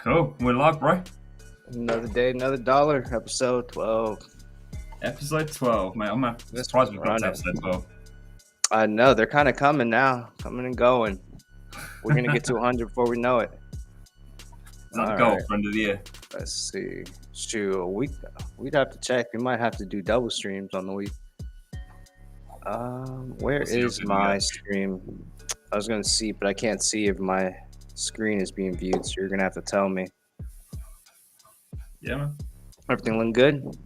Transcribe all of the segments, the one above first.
Cool. We're live, bro. Another day, another dollar. Episode 12. Episode 12, mate. I'm Let's surprised we've got to run it. episode 12. I know they're kind of coming now, coming and going. We're gonna get to 100 before we know it. Is that the All goal right. for end of the year? Let's see. Shoot, we'd have to check. We might have to do double streams on the week. Where What's the is update we my got? stream? I was gonna see, but I can't see if my screen is being viewed. So you're gonna have to tell me. Yeah, man. Everything looking good?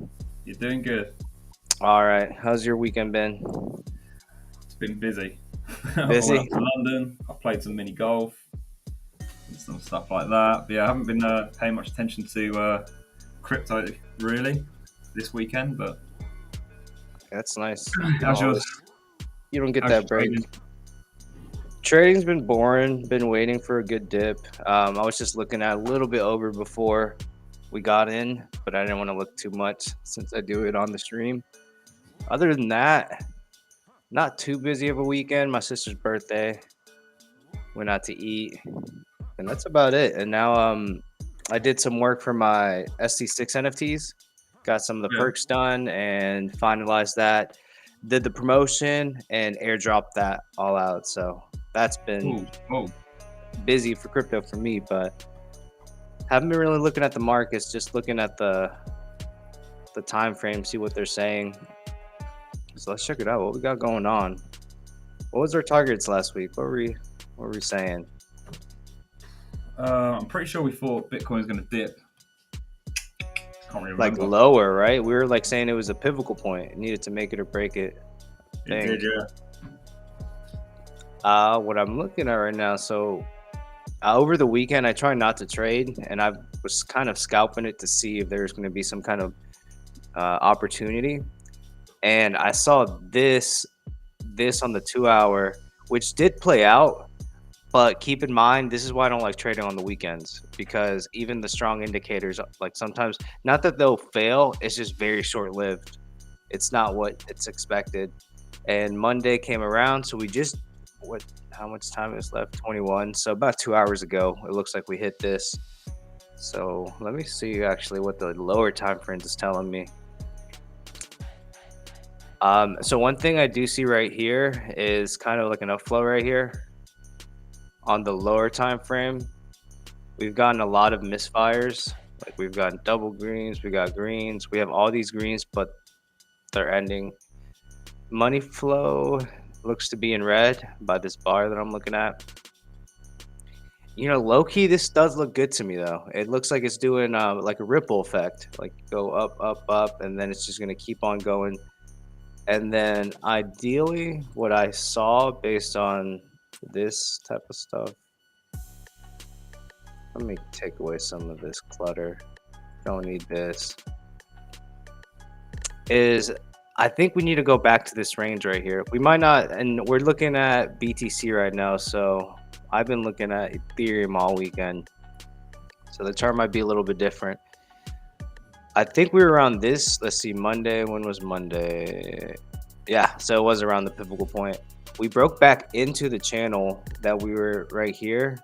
You're doing good. All right. How's your weekend been? It's been busy. Busy? I went up to London. I played some mini golf and some stuff like that. But yeah, I haven't been paying much attention to crypto really this weekend. But That's nice. how's yours? You don't get How's that your break. training? Trading's been boring. Been waiting for a good dip. I was just looking at a little bit over before we got in, but I didn't want to look too much since I do it on the stream. Other than that, not too busy of a weekend. My sister's birthday. Went out to eat, and that's about it. And now I did some work for my SC6 NFTs. Got some of the Yeah. perks done and finalized that. Did the promotion and airdropped that all out. So that's been Oh, busy for crypto for me, but haven't been really looking at the markets, just looking at the time frame, see what they're saying. So let's check it out. What we got going on? What was our targets last week? What were we saying? I'm pretty sure we thought Bitcoin was going to dip. Can't really Like remember. lower, right? We were like saying it was a pivotal point. It needed to make it or break it. It did, yeah. What I'm looking at right now, so over the weekend, I try not to trade, and I was kind of scalping it to see if there's going to be some kind of opportunity. And I saw this on the 2 hour, which did play out. But keep in mind, this is why I don't like trading on the weekends, because even the strong indicators, like sometimes, not that they'll fail, it's just very short lived. It's not what it's expected. And Monday came around, so we just how much time is left? 21. So about 2 hours ago, it looks like we hit this. So let me see actually what the lower time frame is telling me. So one thing I do see right here is kind of like an upflow right here on the lower time frame. We've gotten a lot of misfires. Like we've gotten double greens, we got greens, we have all these greens, but they're ending. Money flow looks to be in red by this bar that I'm looking at. You know, low key, this does look good to me though. It looks like it's doing like a ripple effect, like go up, up, up, and then it's just gonna keep on going. And then ideally, what I saw based on this type of stuff, let me take away some of this clutter. Don't need this. Is I think we need to go back to this range right here. We might not, and we're looking at BTC right now. So I've been looking at Ethereum all weekend. So the chart might be a little bit different. I think we were around this. Let's see, Monday. When was Monday? Yeah, so it was around the pivotal point. We broke back into the channel that we were right here.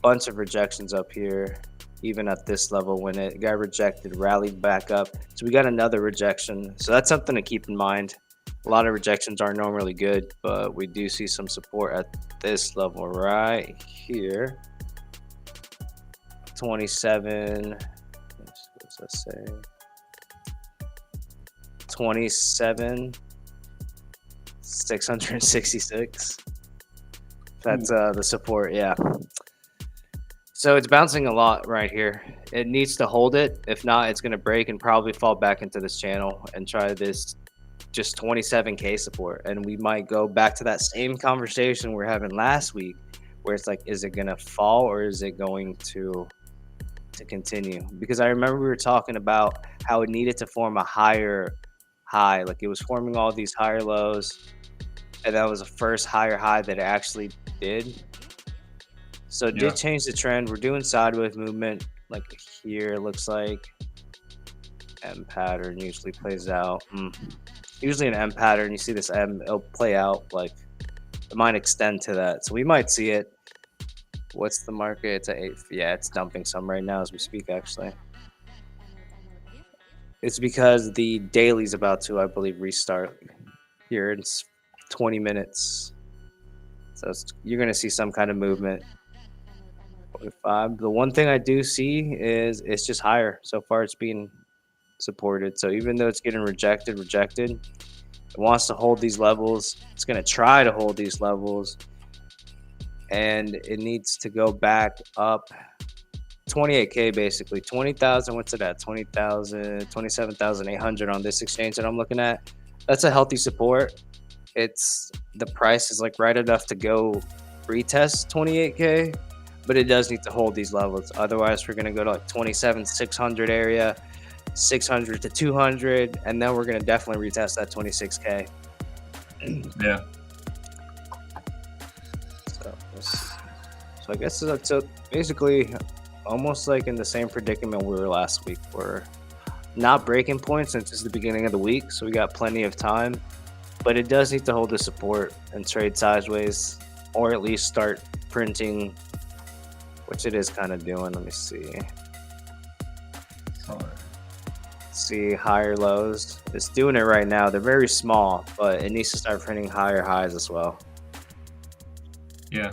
Bunch of rejections up here, even at this level when it got rejected, rallied back up. So we got another rejection. So that's something to keep in mind. A lot of rejections aren't normally good, but we do see some support at this level right here. 27. What's that say? 27. 666. That's the support, yeah. So it's bouncing a lot right here. It needs to hold it. If not, it's going to break and probably fall back into this channel and try this just 27K support. And we might go back to that same conversation we were having last week where it's like, is it going to fall or is it going to continue? Because I remember we were talking about how it needed to form a higher high. Like it was forming all these higher lows. And that was the first higher high that it actually did. So it did change the trend. We're doing sideways movement like here. It looks like M pattern usually plays out. Usually an M pattern, you see this M, it'll play out like it might extend to that. So we might see it. What's the market? It's at 8. Yeah, it's dumping some right now as we speak, actually. It's because the daily's about to, I believe, restart here in 20 minutes. So you're going to see some kind of movement. 45. The one thing I do see is it's just higher. So far, it's being supported. So even though it's getting rejected, it wants to hold these levels. It's going to try to hold these levels. And it needs to go back up 28K basically. 20,000. What's it at? 20,000, 27,800 on this exchange that I'm looking at. That's a healthy support. It's the price is like right enough to go retest 28K, but it does need to hold these levels. Otherwise, we're going to go to like 27,600 area, 600 to 200, and then we're going to definitely retest that 26K. Yeah. So I guess that's basically almost like in the same predicament we were last week. We're not breaking points since it's the beginning of the week, so we got plenty of time. But it does need to hold the support and trade sideways, or at least start printing, which it is kind of doing. Let me see. Sorry. See higher lows. It's doing it right now. They're very small, but it needs to start printing higher highs as well. Yeah.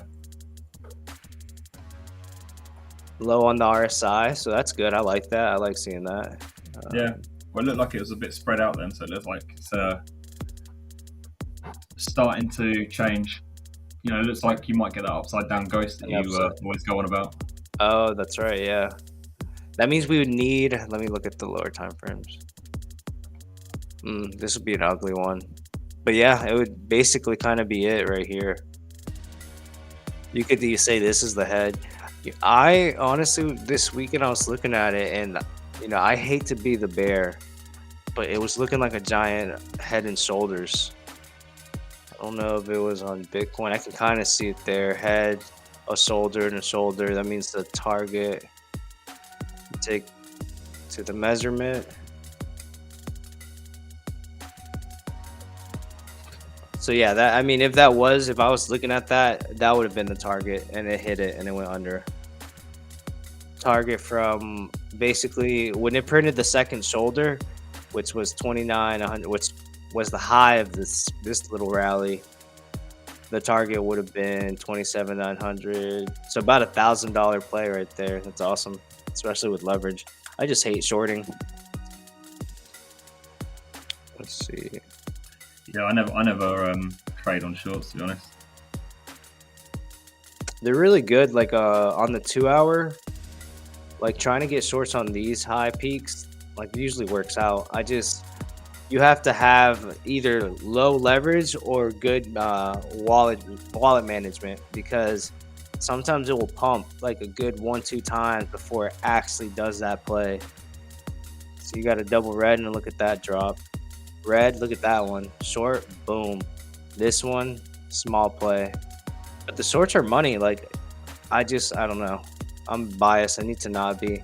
Low on the RSI, so that's good. I like that. I like seeing that. Yeah. Well, it looked like it was a bit spread out then, so it looks like it's starting to change. You know, it looks like you might get that upside down ghost that you always go on about. Oh, that's right. Yeah. That means we would need. Let me look at the lower time frames. This would be an ugly one. But yeah, it would basically kind of be it right here. You could say this is the head. I honestly, this weekend I was looking at it, and you know, I hate to be the bear, but it was looking like a giant head and shoulders. I don't know if it was on Bitcoin. I can kind of see it there. Head, a shoulder, and a shoulder. That means the target. Take to the measurement. So yeah, that, I mean, if I was looking at that, that would have been the target, and it hit it, and it went under. Target from basically when it printed the second shoulder, which was 2900, which was the high of this little rally. The target would have been 27,900. So about $1,000 play right there. That's awesome, especially with leverage. I just hate shorting. Let's see. Yeah, I never trade on shorts, to be honest. They're really good, like on the 2 hour. Like trying to get shorts on these high peaks, like usually works out. You have to have either low leverage or good wallet management, because sometimes it will pump like a good 1-2 times before it actually does that play. So you got to double red and look at that drop. Red, look at that one. Short, boom. This one, small play. But the shorts are money. Like, I don't know. I'm biased. I need to not be.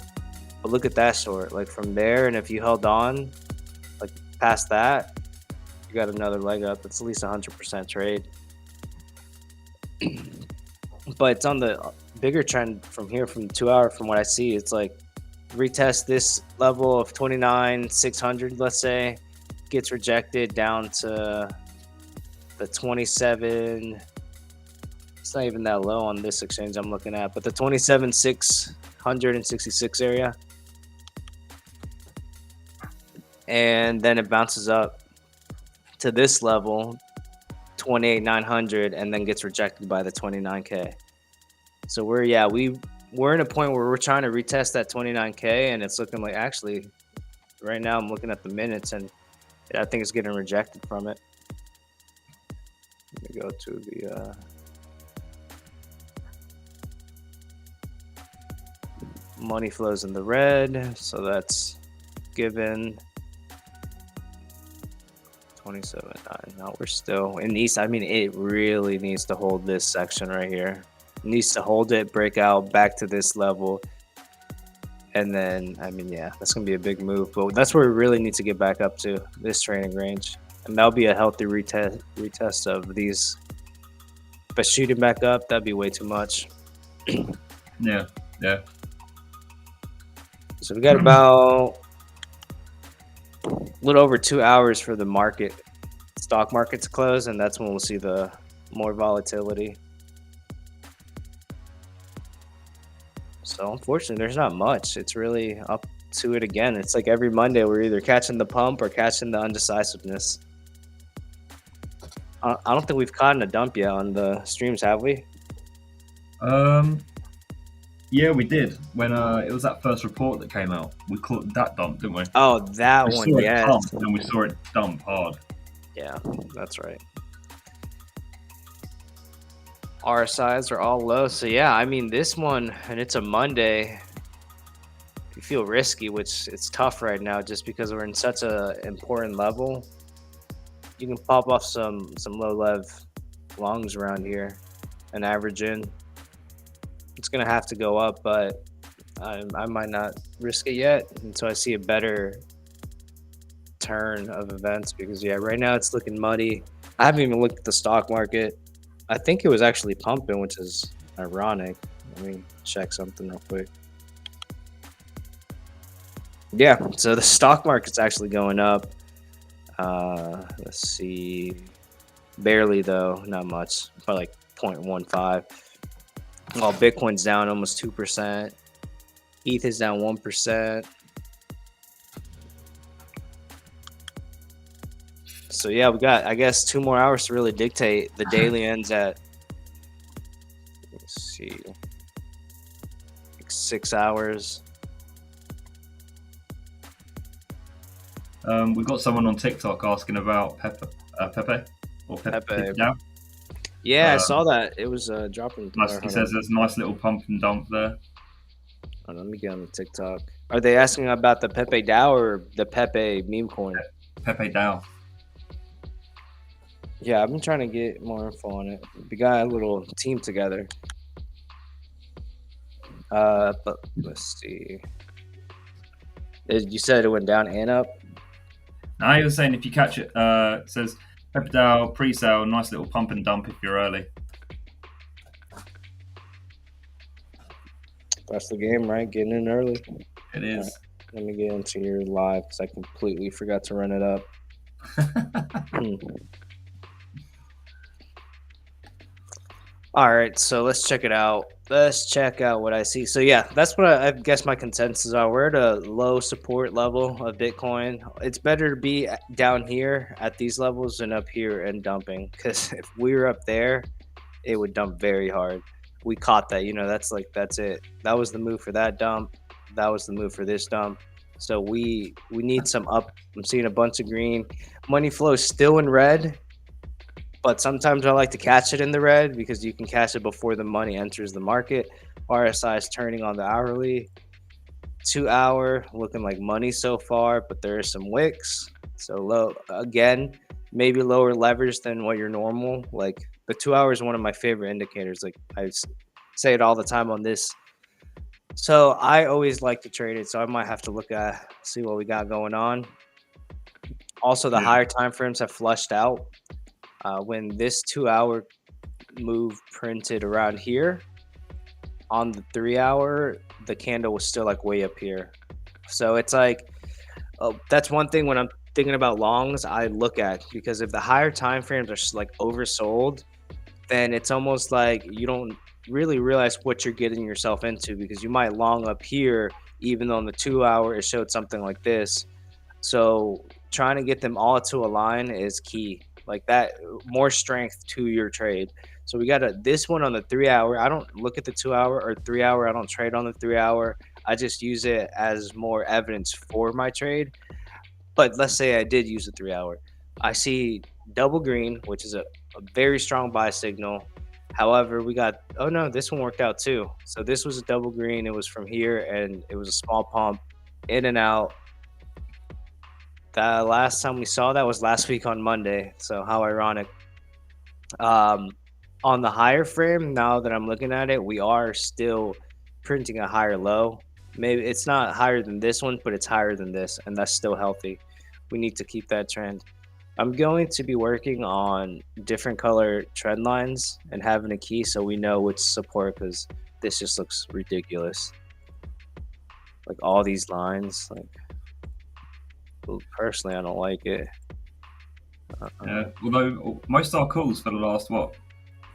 But look at that short. Like from there, and if you held on, like past that, you got another leg up. It's at least 100% trade. But it's on the bigger trend from here, from 2 hour, from what I see. It's like retest this level of 29,600, let's say, gets rejected down to the 27. It's not even that low on this exchange I'm looking at, but the 27,666 area. And then it bounces up to this level, 28,900, and then gets rejected by the 29K. So we're in a point where we're trying to retest that 29K, and it's looking like, actually, right now I'm looking at the minutes, and I think it's getting rejected from it. Let me go to the money flows in the red, so that's given 27.9. Now we're still in these. I mean, it really needs to hold this section right here. It needs to hold it, break out back to this level, and then, I mean, yeah, that's gonna be a big move. But that's where we really need to get back up to, this trading range, and that'll be a healthy retest of these. But shooting back up, that'd be way too much. Yeah, yeah. So we got about a little over 2 hours for the stock market to close, and that's when we'll see the more volatility. So unfortunately, there's not much. It's really up to it again. It's like every Monday we're either catching the pump or catching the undecisiveness. I don't think we've caught in a dump yet on the streams, have we? Yeah, we did when it was that first report that came out. We caught that dump, didn't we? Oh, that We one, saw it yes. pump, and then we saw it dump hard. Yeah, that's right. RSIs are all low. So yeah, I mean this one, and it's a Monday. You feel risky, which it's tough right now just because we're in such a important level. You can pop off some low lev longs around here and average in. It's gonna have to go up, but I might not risk it yet until I see a better turn of events, because yeah, right now it's looking muddy. I haven't even looked at the stock market. I think it was actually pumping, which is ironic. Let me check something real quick. Yeah, so the stock market's actually going up. Let's see. Barely though, not much. Probably like 0.15. While Bitcoin's down almost 2%. ETH is down 1%. So yeah, we got, I guess, 2 more hours to really dictate. The daily ends at, let's see, like 6 hours. We've got someone on TikTok asking about Pepe or Pepe now. Yeah, I saw that. It was dropping. He says there's a nice little pump and dump there. Oh, let me get on the TikTok. Are they asking about the Pepe DAO or the Pepe meme coin? Pepe DAO. Yeah, I've been trying to get more info on it. We got a little team together. But let's see. You said it went down and up? No, he was saying if you catch it, it says Pepe DAO pre-sale, nice little pump and dump if you're early. That's the game, right? Getting in early. It is. Right, let me get into your live because I completely forgot to run it up. All right, so let's check it out. Let's check out what I see. So yeah, that's what I guess my consensus are. We're at a low support level of Bitcoin. It's better to be down here at these levels than up here and dumping, because if we were up there, it would dump very hard. We caught that, that's it. That was the move for that dump. That was the move for this dump. So we need some up. I'm seeing a bunch of green. Money flow is still in red, but sometimes I like to catch it in the red because you can catch it before the money enters the market. RSI is turning on the hourly. 2 hour looking like money so far, but there are some wicks. So low again, maybe lower leverage than what you're normal. Like the 2 hours is one of my favorite indicators. Like I say it all the time on this. So I always like to trade it. So I might have to see what we got going on. Also, the higher time frames have flushed out. When this 2 hour move printed around here on the 3 hour, the candle was still like way up here. So it's like, that's one thing when I'm thinking about longs I look at, because if the higher time frames are like oversold, then it's almost like you don't really realize what you're getting yourself into, because you might long up here even though on the 2 hour it showed something like this. So trying to get them all to align is key. Like that, more strength to your trade. So we got this one on the 3 hour. I don't look at the 2 hour or 3 hour. I don't trade on the 3 hour. I just use it as more evidence for my trade. But let's say I did use the 3 hour. I see double green, which is a very strong buy signal. However, we got, oh no, this one worked out too. So this was a double green. It was from here and it was a small pump in and out. The last time we saw that was last week on Monday. So how ironic. On the higher frame, now that I'm looking at it, we are still printing a higher low. Maybe it's not higher than this one, but it's higher than this, and that's still healthy. We need to keep that trend. I'm going to be working on different color trend lines and having a key so we know which support, because This just looks ridiculous. Like all these lines, like personally, I don't like it. Yeah. Although most of our calls for the last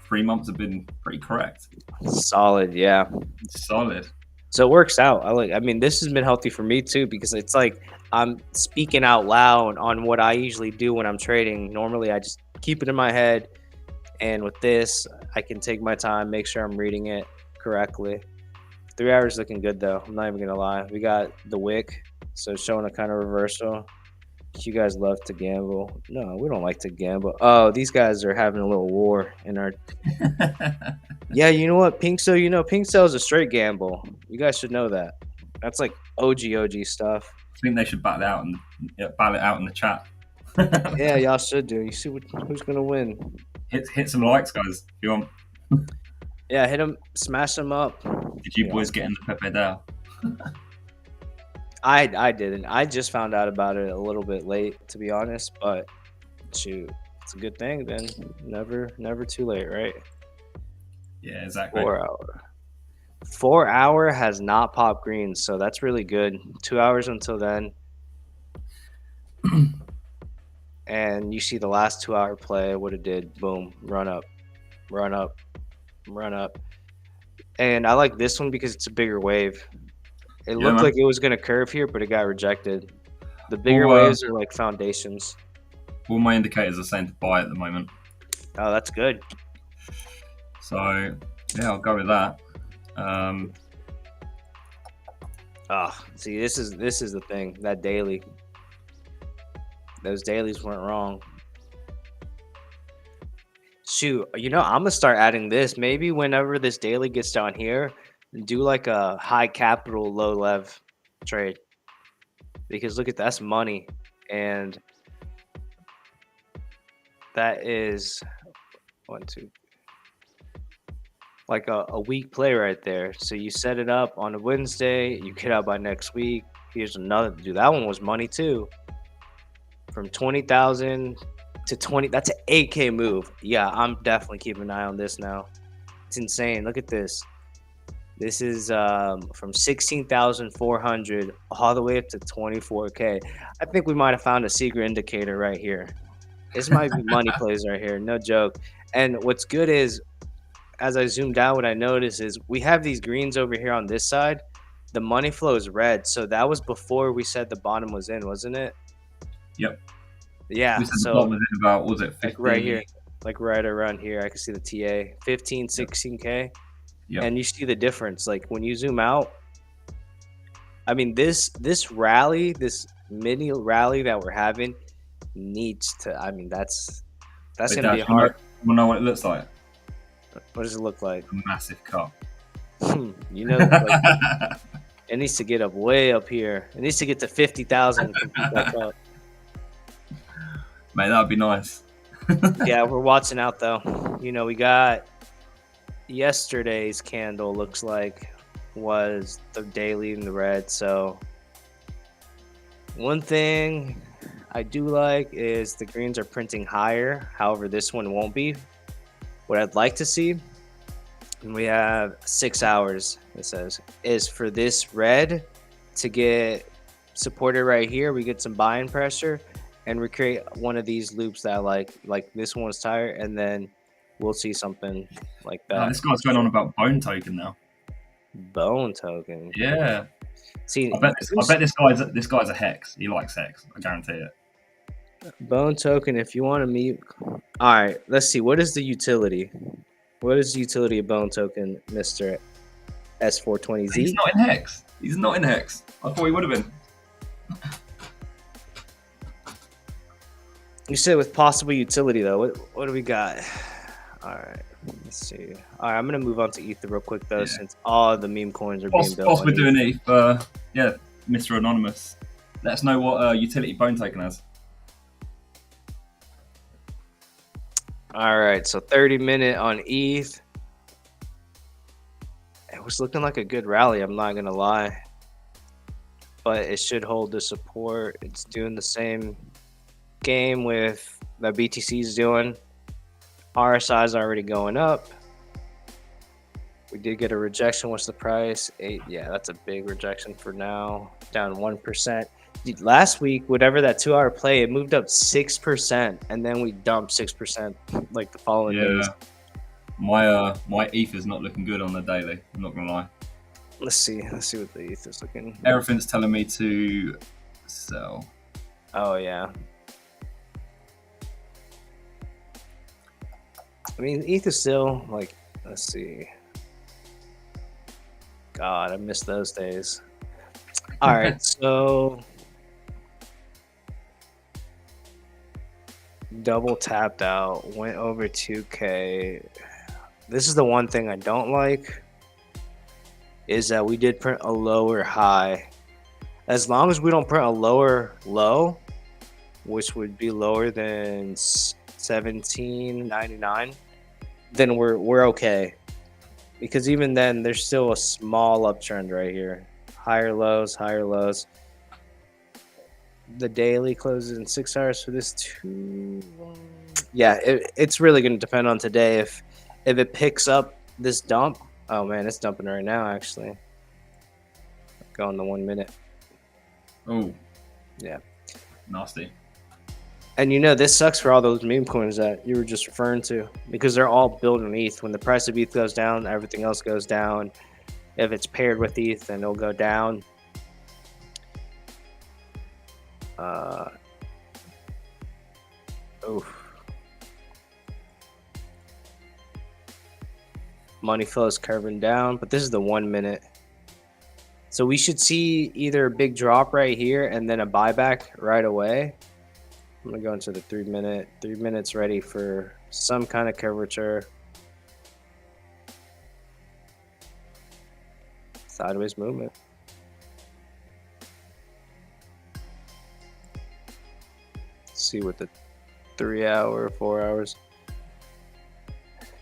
3 months have been pretty correct. Solid, yeah. It's solid. So it works out. I mean, this has been healthy for me too because it's like I'm speaking out loud on what I usually do when I'm trading. Normally, I just keep it in my head, and with this, I can take my time, make sure I'm reading it correctly. 3 hours looking good though. I'm not even gonna lie. We got the wick, so showing a kind of reversal. You guys love to gamble. No, we don't like to gamble. Oh, these guys are having a little war in our. Yeah, you know what, Pink Cell is a straight gamble. You guys should know that. That's like OG stuff. I think they should battle it out in the chat. Yeah, y'all should do. You see who's gonna win? Hit some likes, guys, if you want. Yeah, hit them, smash them up. Did you boys get in the Pepe Dow? I didn't. I just found out about it a little bit late, to be honest. But shoot, it's a good thing. Then never too late, right? Yeah, exactly. 4 hour. 4 hour has not popped green, so that's really good. 2 hours until then. And you see the last 2 hour play, what it did. Boom, run up. And I like this one because it's a bigger wave. It looked like it was going to curve here, but it got rejected. The bigger waves are like foundations. All my indicators are saying to buy at the moment. Oh, that's good. So, yeah, I'll go with that. See, this is the thing. That daily. Those dailies weren't wrong. Shoot, I'm going to start adding this. Maybe whenever this daily gets down here, do like a high capital, low lev trade. Because look at that's money. And that is 1, 2, like a week play right there. So you set it up on a Wednesday, you get out by next week. Here's another, dude, that one was money too. From 20,000 to 20, that's an 8K move. Yeah, I'm definitely keeping an eye on this now. It's insane. Look at this. This is from 16,400 all the way up to 24K. I think we might have found a secret indicator right here. This might be money plays right here. No joke. And what's good is, as I zoomed out, what I noticed is we have these greens over here on this side. The money flow is red. So that was before we said the bottom was in, wasn't it? Yep. Yeah. We said so the bottom was in about, what was it, 15? Like right here. Like right around here. I can see the TA. 15, 16K. Yep. And you see the difference. Like when you zoom out, I mean, this rally, this mini rally that we're having needs to, I mean, that's going to be hard. You know what it looks like? What does it look like? A massive cup. Like, it needs to get up way up here. It needs to get to 50,000 and complete that cup. Mate, that would be nice. Yeah, we're watching out though. We got yesterday's candle looks like was the daily in the red. So one thing I do like is the greens are printing higher. However, this one won't be. What I'd like to see, and we have 6 hours, it says, is for this red to get supported right here. We get some buying pressure and we create one of these loops that like this one's tighter, and then we'll see something like that. This guy's going on about bone token now. Bone token. Yeah. See, I bet this guy's a hex. He likes hex. I guarantee it. Bone token. If you want to meet, all right. Let's see. What is the utility? What is the utility of bone token, Mister S420Z? He's not in hex. He's not in hex. I thought he would have been. You said with possible utility though. What do we got? All right, let's see. All right, I'm gonna move on to Ether real quick though, since all the meme coins are being built. Whilst we're doing ETH, yeah, Mr. Anonymous, let us know what utility bone token has. All right, so 30-minute on ETH. It was looking like a good rally. I'm not gonna lie, but it should hold the support. It's doing the same game with that BTC is doing. RSI is already going up. We did get a rejection. What's the price? 8. Yeah, that's a big rejection for now. Down 1%. Last week, whatever that 2-hour play, it moved up 6%, and then we dumped 6% like the following days. My ETH is not looking good on the daily. I'm not gonna lie. Let's see what the ETH is looking. Everything's telling me to sell. Oh yeah. I mean, ETH is still like. Let's see. God, I miss those days. All right, so double tapped out, went over 2K. This is the one thing I don't like, is that we did print a lower high. As long as we don't print a lower low, which would be lower than 17.99, then we're okay. Because even then, there's still a small uptrend right here. Higher lows, higher lows. The daily closes in 6 hours for this too. Yeah, it's really going to depend on today. If it picks up this dump, oh man, it's dumping right now actually. Go on the 1 minute. Oh, yeah, nasty. And this sucks for all those meme coins that you were just referring to, because they're all built on ETH. When the price of ETH goes down, everything else goes down. If it's paired with ETH, then it'll go down. Money flow is curving down, but this is the 1 minute. So we should see either a big drop right here and then a buyback right away. I'm going to go into the 3 minute. 3 minutes ready for some kind of curvature. Sideways movement. Let's see what the 3 hour, 4 hours.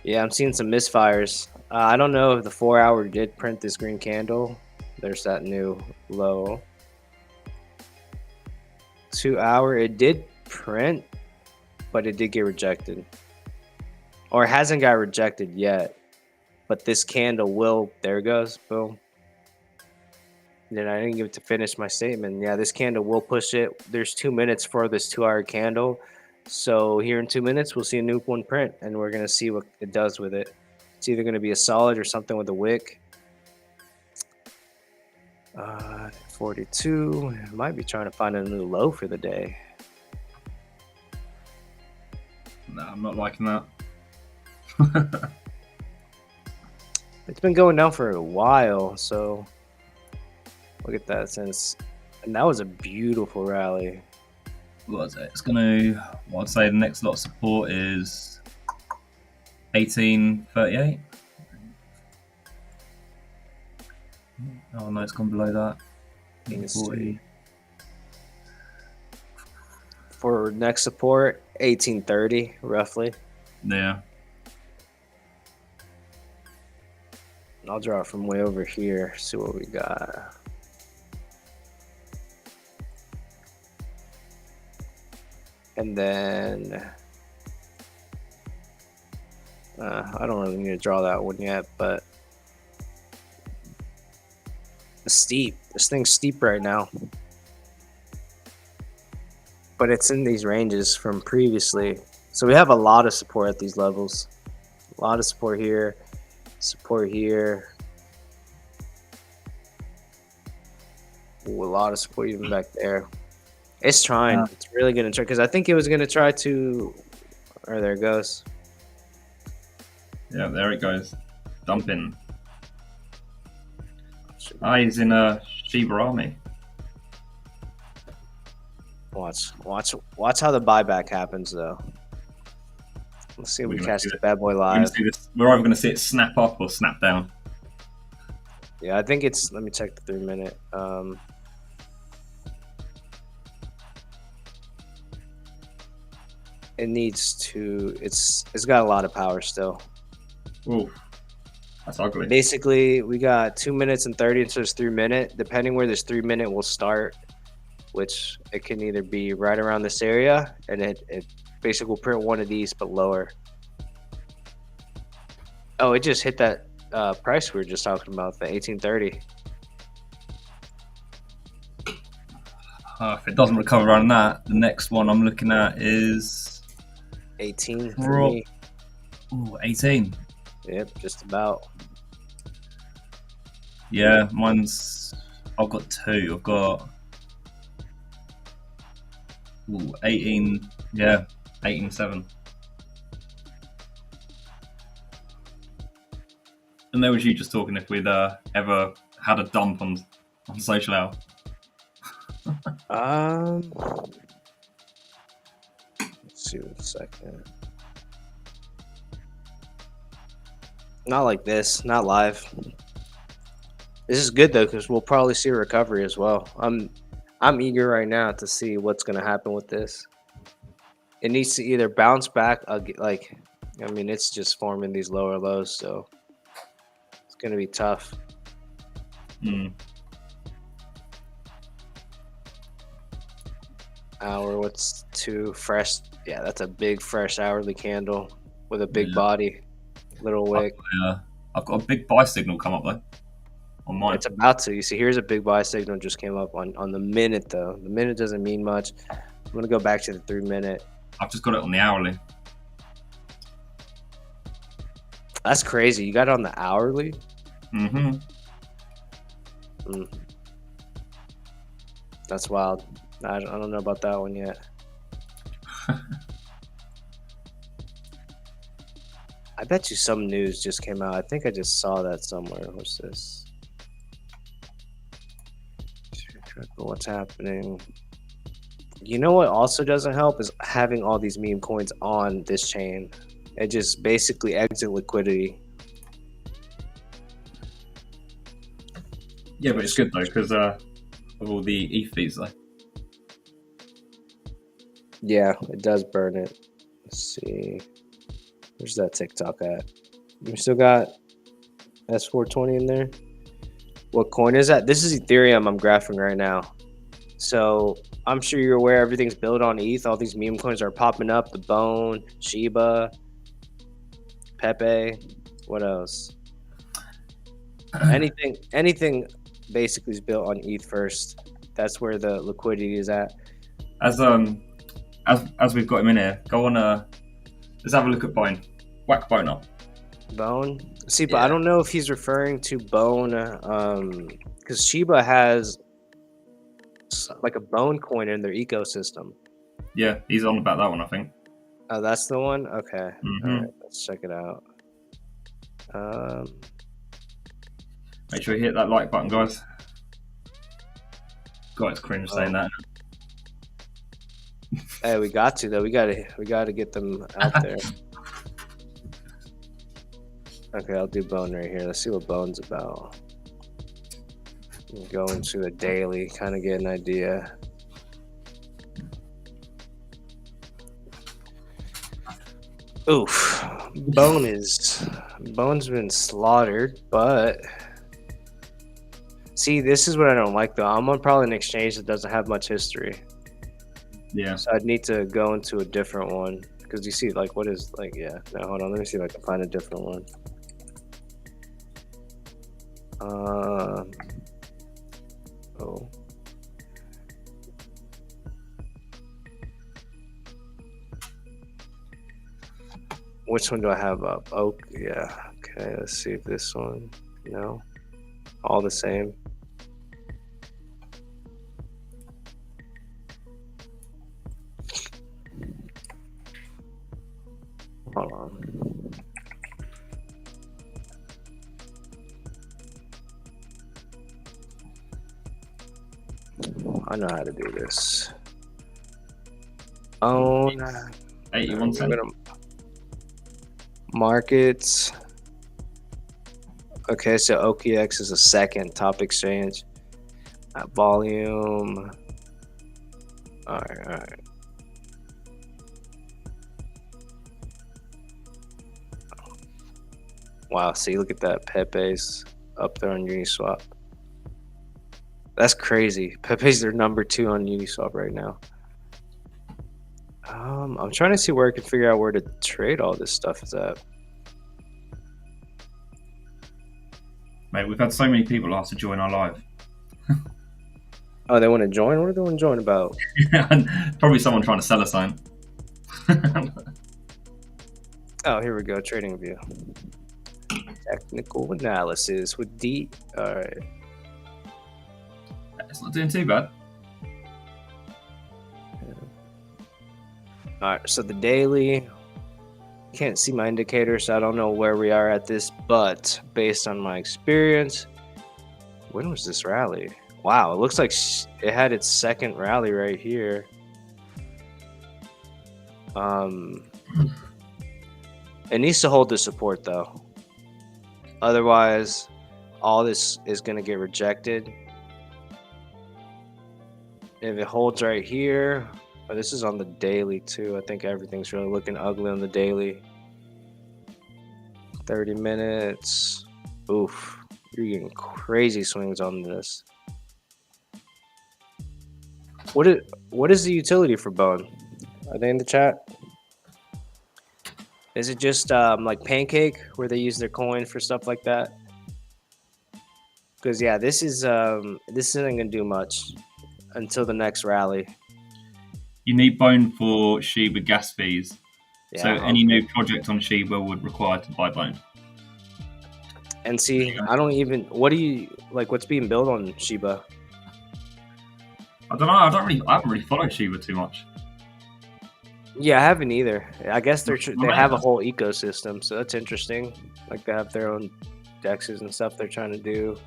Yeah, I'm seeing some misfires. I don't know if the 4 hour did print this green candle. There's that new low. 2 hour, it did print, but it did get rejected. Or it hasn't got rejected yet. But this candle will, there it goes, boom. Then I didn't get to finish my statement. Yeah, this candle will push it. There's 2 minutes for this 2 hour candle. So here in 2 minutes, we'll see a new one print, and we're going to see what it does with it. It's either going to be a solid or something with a wick. 42. Might be trying to find a new low for the day. No, I'm not liking that. It's been going down for a while, so look at that. And that was a beautiful rally. What is it? It's gonna. Well, I'd say the next lot of support is 1838. Oh no, it's gone below that. 1840. For next support, 1830 roughly. Yeah. I'll draw it from way over here. See what we got. And then I don't really need to draw that one yet, but it's steep. This thing's steep right now. But it's in these ranges from previously. So we have a lot of support at these levels. A lot of support here. Support here. Ooh, a lot of support even back there. It's trying. Yeah. It's really going to try, because I think it was going to try to... Or there it goes. Yeah, there it goes. Dumping. He's in a Shiba Army. Watch how the buyback happens, though. Let's see if we catch the bad boy live. We're either going to see it snap up or snap down. Yeah, I think it's... Let me check the 3 minute. It needs to... It's got a lot of power still. Ooh, that's ugly. Basically, we got 2 minutes and 30 until this 3 minute. Depending where this 3 minute will start, which it can either be right around this area, and it basically will print one of these, but lower. Oh, it just hit that price we were just talking about, the 1830. If it doesn't recover around that, the next one I'm looking at is 18 for me. 18. Yep, just about. Yeah, I've got two. I've got 18. Yeah, 18.7. And there was you just talking if we'd ever had a dump on social hour. Let's see a second. Not like this, not live. This is good though, because we'll probably see a recovery as well. I'm eager right now to see what's gonna happen with this. It needs to either bounce back, it's just forming these lower lows, so it's gonna be tough. Hour, what's two fresh? Yeah, that's a big fresh hourly candle with a big body, little wick. I've got a big buy signal come up though on mine. It's about to. You see, here's a big buy signal just came up on the minute though. The minute doesn't mean much. I'm gonna go back to the 3 minute. I've just got it on the hourly. That's crazy. You got it on the hourly? That's wild. I don't know about that one yet. I bet you some news just came out. I think I just saw that somewhere. What's this? What's happening? You know what also doesn't help is having all these meme coins on this chain. It just basically exit liquidity. Yeah, but it's good though because of all the ETH fees though. Yeah, it does burn it. Let's see. Where's that TikTok at? You still got S420 in there? What coin is that? This is Ethereum I'm graphing right now. So I'm sure you're aware everything's built on ETH. All these meme coins are popping up. The Bone, Shiba, Pepe. What else? Anything basically is built on ETH first. That's where the liquidity is at. As we've got him in here, go on. Let's have a look at Bone. Whack Bone up. Bone. See, but I don't know if he's referring to Bone, because Shiba has like a Bone coin in their ecosystem. Yeah, he's on about that one, I think. Oh, that's the one. Okay. All right, let's check it out. Make sure you hit that like button, guys. God, it's cringe saying that. Hey, we got to though. We gotta get them out there. Okay, I'll do Bone right here. Let's see what Bone's about. Go into the daily, kind of get an idea. Oof, Bone's been slaughtered, but see, this is what I don't like though. I'm on probably an exchange that doesn't have much history. Yeah. So I'd need to go into a different one because you see, like, what is like? Yeah. No, hold on. Let me see if I can find a different one. Oh. Which one do I have up? Oh, yeah. Okay. Let's see if this one. No. All the same. Hold on. I know how to do this. Own 81 cents. Markets. Okay, so OKX is a second top exchange. Volume. All right. Wow, see, look at that. Pepe's up there on Uniswap. That's crazy. Pepe's their number 2 on Uniswap right now. I'm trying to see where I can figure out where to trade all this stuff is at. Mate, we've had so many people ask to join our live. Oh, they want to join? What do they want to join about? Probably someone trying to sell us something. Oh, here we go. Trading view. Technical analysis with D. All right. It's not doing too bad. All right. So the daily. Can't see my indicator, so I don't know where we are at this. But based on my experience, when was this rally? Wow, it looks like it had its second rally right here. It needs to hold the support though. Otherwise, all this is going to get rejected. If it holds right here, oh, this is on the daily too. I think everything's really looking ugly on the daily. 30 minutes. Oof, you're getting crazy swings on this. What is the utility for Bone? Are they in the chat? Is it just like Pancake where they use their coin for stuff like that? Because yeah, this isn't gonna do much until the next rally. You need Bone for Shiba gas fees. Yeah, so any new project on Shiba would require to buy Bone. And see, I don't even. What do you like? What's being built on Shiba? I don't know. I haven't really followed Shiba too much. Yeah, I haven't either. I guess they have a whole ecosystem, so that's interesting. Like they have their own dexes and stuff they're trying to do.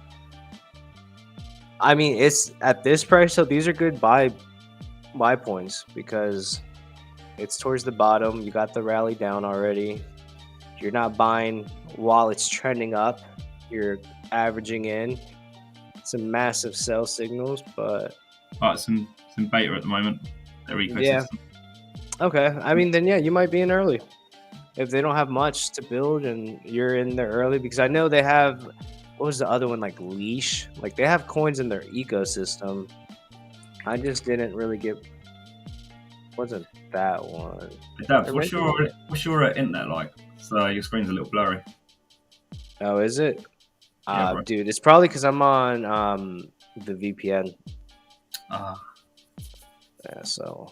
I mean, it's at this price, so these are good buy points because it's towards the bottom. You got the rally down already. You're not buying while it's trending up. You're averaging in some massive sell signals, but some beta at the moment. Their ecosystem. Yeah. Okay. I mean, then yeah, you might be in early if they don't have much to build and you're in there early because I know they have. What was the other one, like Leash? Like they have coins in their ecosystem. I just didn't really get. Wasn't that one? Dabs, what's your internet like? So your screen's a little blurry. Oh, is it? Yeah, dude, it's probably because I'm on the VPN. Yeah, so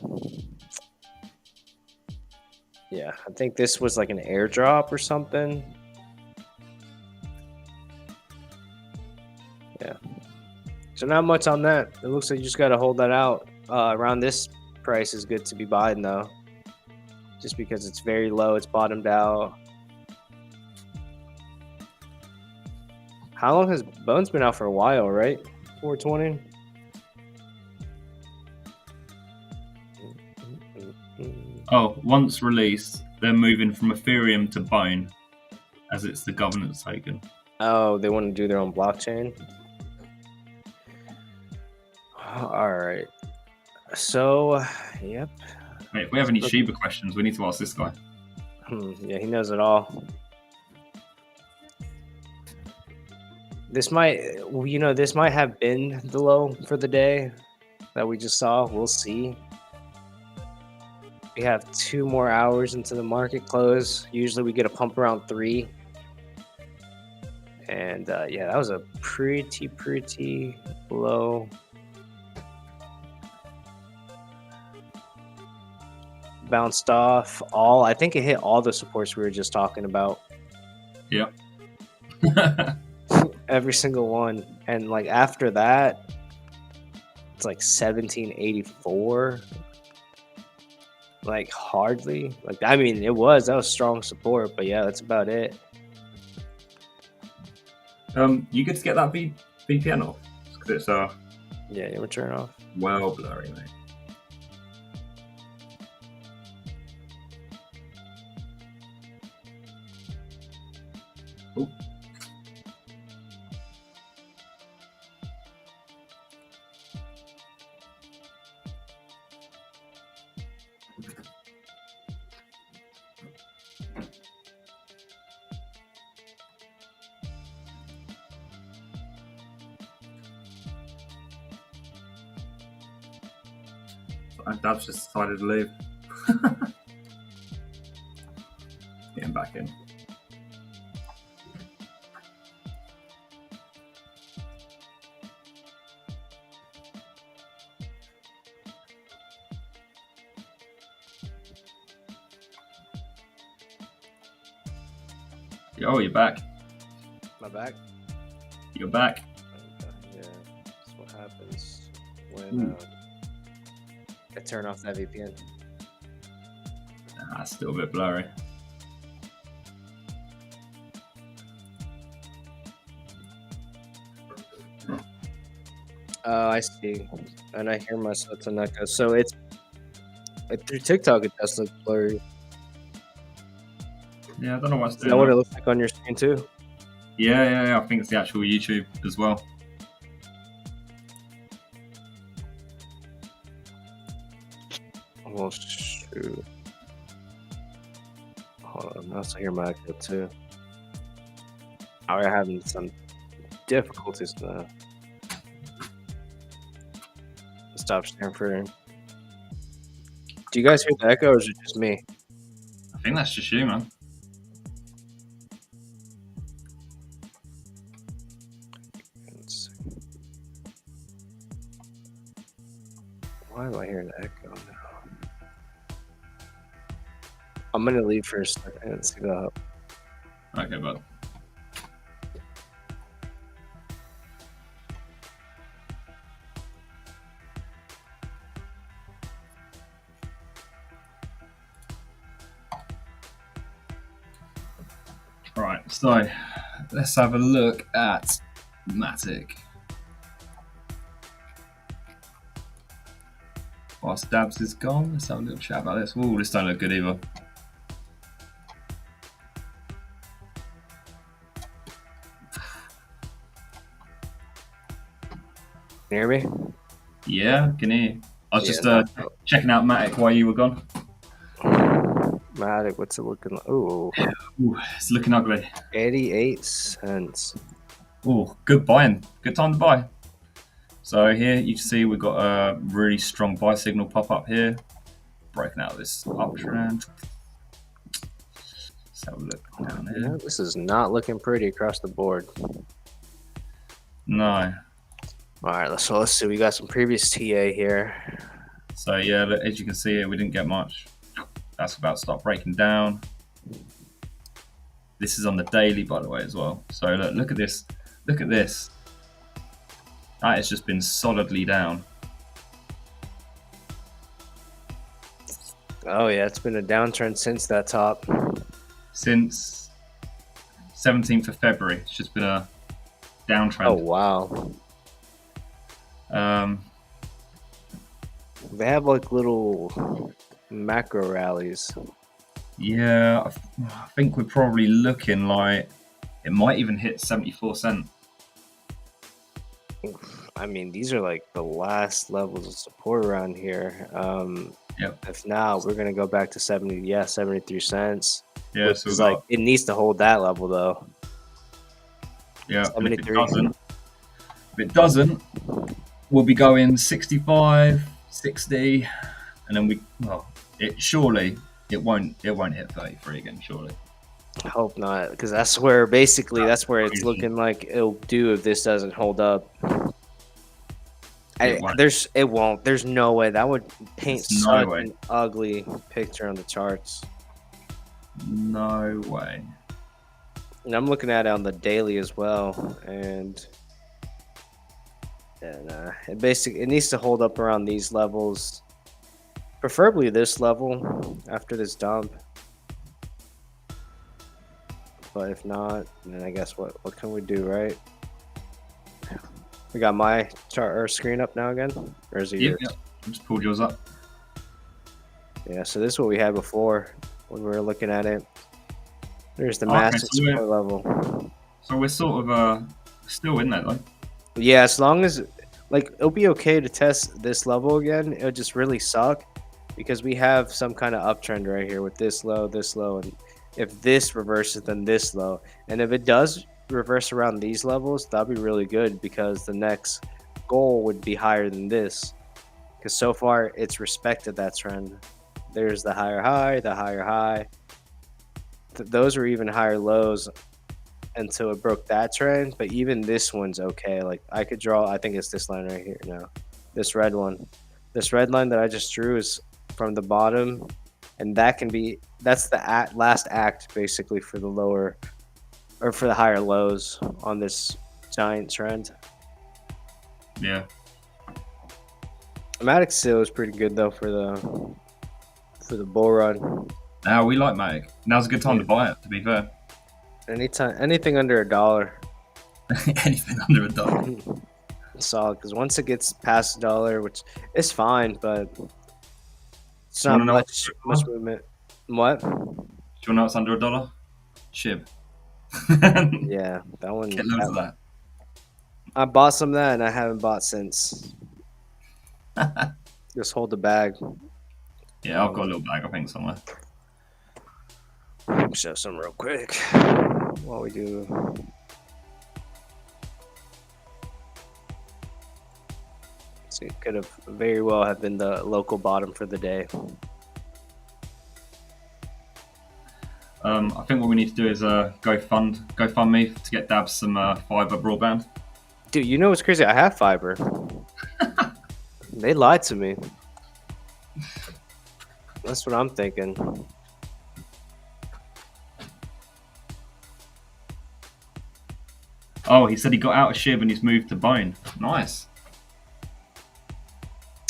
yeah, I think this was like an airdrop or something. Yeah. So not much on that. It looks like you just got to hold that out. Around this price is good to be buying though. Just because it's very low, it's bottomed out. How long has Bones been out for a while, right? 420. Oh, once released, they're moving from Ethereum to Bone, as it's the governance token. Oh, they want to do their own blockchain. All right. So, yep. Wait, if we have any Shiba questions, we need to ask this guy. Yeah, he knows it all. This might have been the low for the day that we just saw. We'll see. We have 2 more hours into the market close. Usually we get a pump around 3. And yeah, that was a pretty low. Bounced off all. I think it hit all the supports we were just talking about. Yep. Every single one. And like after that, it's like 1784. Like hardly. Like I mean, that was strong support, but yeah, that's about it. You get to get that VPN off because it's yeah, you want to turn it off. Well blurry, mate. Ooh. And Dab's just decided to leave. Getting back in. Oh, you're back. My back. You're back. Yeah, that's what happens when I turn off that VPN. Still a bit blurry. Oh, I see. And I hear myself to echo. So it's through TikTok. It does look blurry. Yeah, I don't know what's Is doing. that what it looks like on your screen too? Yeah. I think it's the actual YouTube as well. Well, shoot. Hold on, I also hear my echo too. Oh, we're having some difficulties now. Stop sharing for. Do you guys hear the echo, or is it just me? I think that's just you, man. Let's see. Why am I hearing the echo now? I'm gonna leave for a second and see that. Okay, bud. Right, so let's have a look at Matic. Whilst Dabs is gone, let's have a little chat about this. Ooh, this don't look good either. Can you hear me? Yeah, can hear you. I was Yeah, just checking out Matic while you were gone. Matic, what's it looking like? Ooh, It's looking ugly. 88 cents. Ooh, good buying. Good time to buy. So here you can see we've got a really strong buy signal pop up here. Breaking out this uptrend. Let's have a look down here. Yeah, this is not looking pretty across the board. No. All right, let's see. We got some previous TA here. So yeah, look, as you can see here, we didn't get much. That's about to start breaking down. This is on the daily, by the way, as well. So look at this. Look at this. That has just been solidly down. Oh yeah, it's been a downtrend since that top. Since 17th of February, it's just been a downtrend. Oh wow. They have like little macro rallies. Yeah, I think we're probably looking like it might even hit 74 cents. I mean, these are like the last levels of support around here. Yep. If now we're gonna go back to 73 cents. Yeah, so it's like it needs to hold that level though. Yeah, and if 73. it doesn't, we'll be going 65, 60, and then it won't hit 33 again, surely. I hope not, because that's where it's looking like it'll do if this doesn't hold up. It won't. There's no way. That would paint such an ugly picture on the charts. No way. And I'm looking at it on the daily as well, and it needs to hold up around these levels, preferably this level after this dump. But if not, then I guess what can we do, right? We got my chart or screen up now again, or is it yours? Yeah. I just pulled yours up. Yeah, so this is what we had before when we were looking at it. There's the massive support level. So we're sort of still in there though. Yeah, as long as it'll be okay to test this level again. It'll just really suck because we have some kind of uptrend right here with this low, and if this reverses, then this low. And if it does reverse around these levels, that'll be really good because the next goal would be higher than this. Because so far, it's respected that trend. There's the higher high, the higher high. Those are even higher lows until it broke that trend. But even this one's okay. Like I could draw, I think it's this line right here now. This red one. This red line that I just drew is from the bottom. And that's the last act basically for the lower or for the higher lows on this giant trend. Yeah. Matic still is pretty good though for the bull run. Now we like Matic. Now's a good time to buy it. To be fair, Anything under $1. anything under $1. Solid, because once it gets past $1, which is fine, but it's You not wanna know much movement. What? Do you want to know what's under $1? Shib. Yeah, that one. Get loads of that. I bought some of that, and I haven't bought since. Just hold the bag. Yeah, I've got a little bag, I think, somewhere. Show some real quick while we do. So it could have very well have been the local bottom for the day. I think what we need to do is go fund me to get Dabs some fiber broadband. Dude, you know what's crazy? I have fiber. They lied to me. That's what I'm thinking. Oh, he said he got out of Shib and he's moved to Bone. Nice.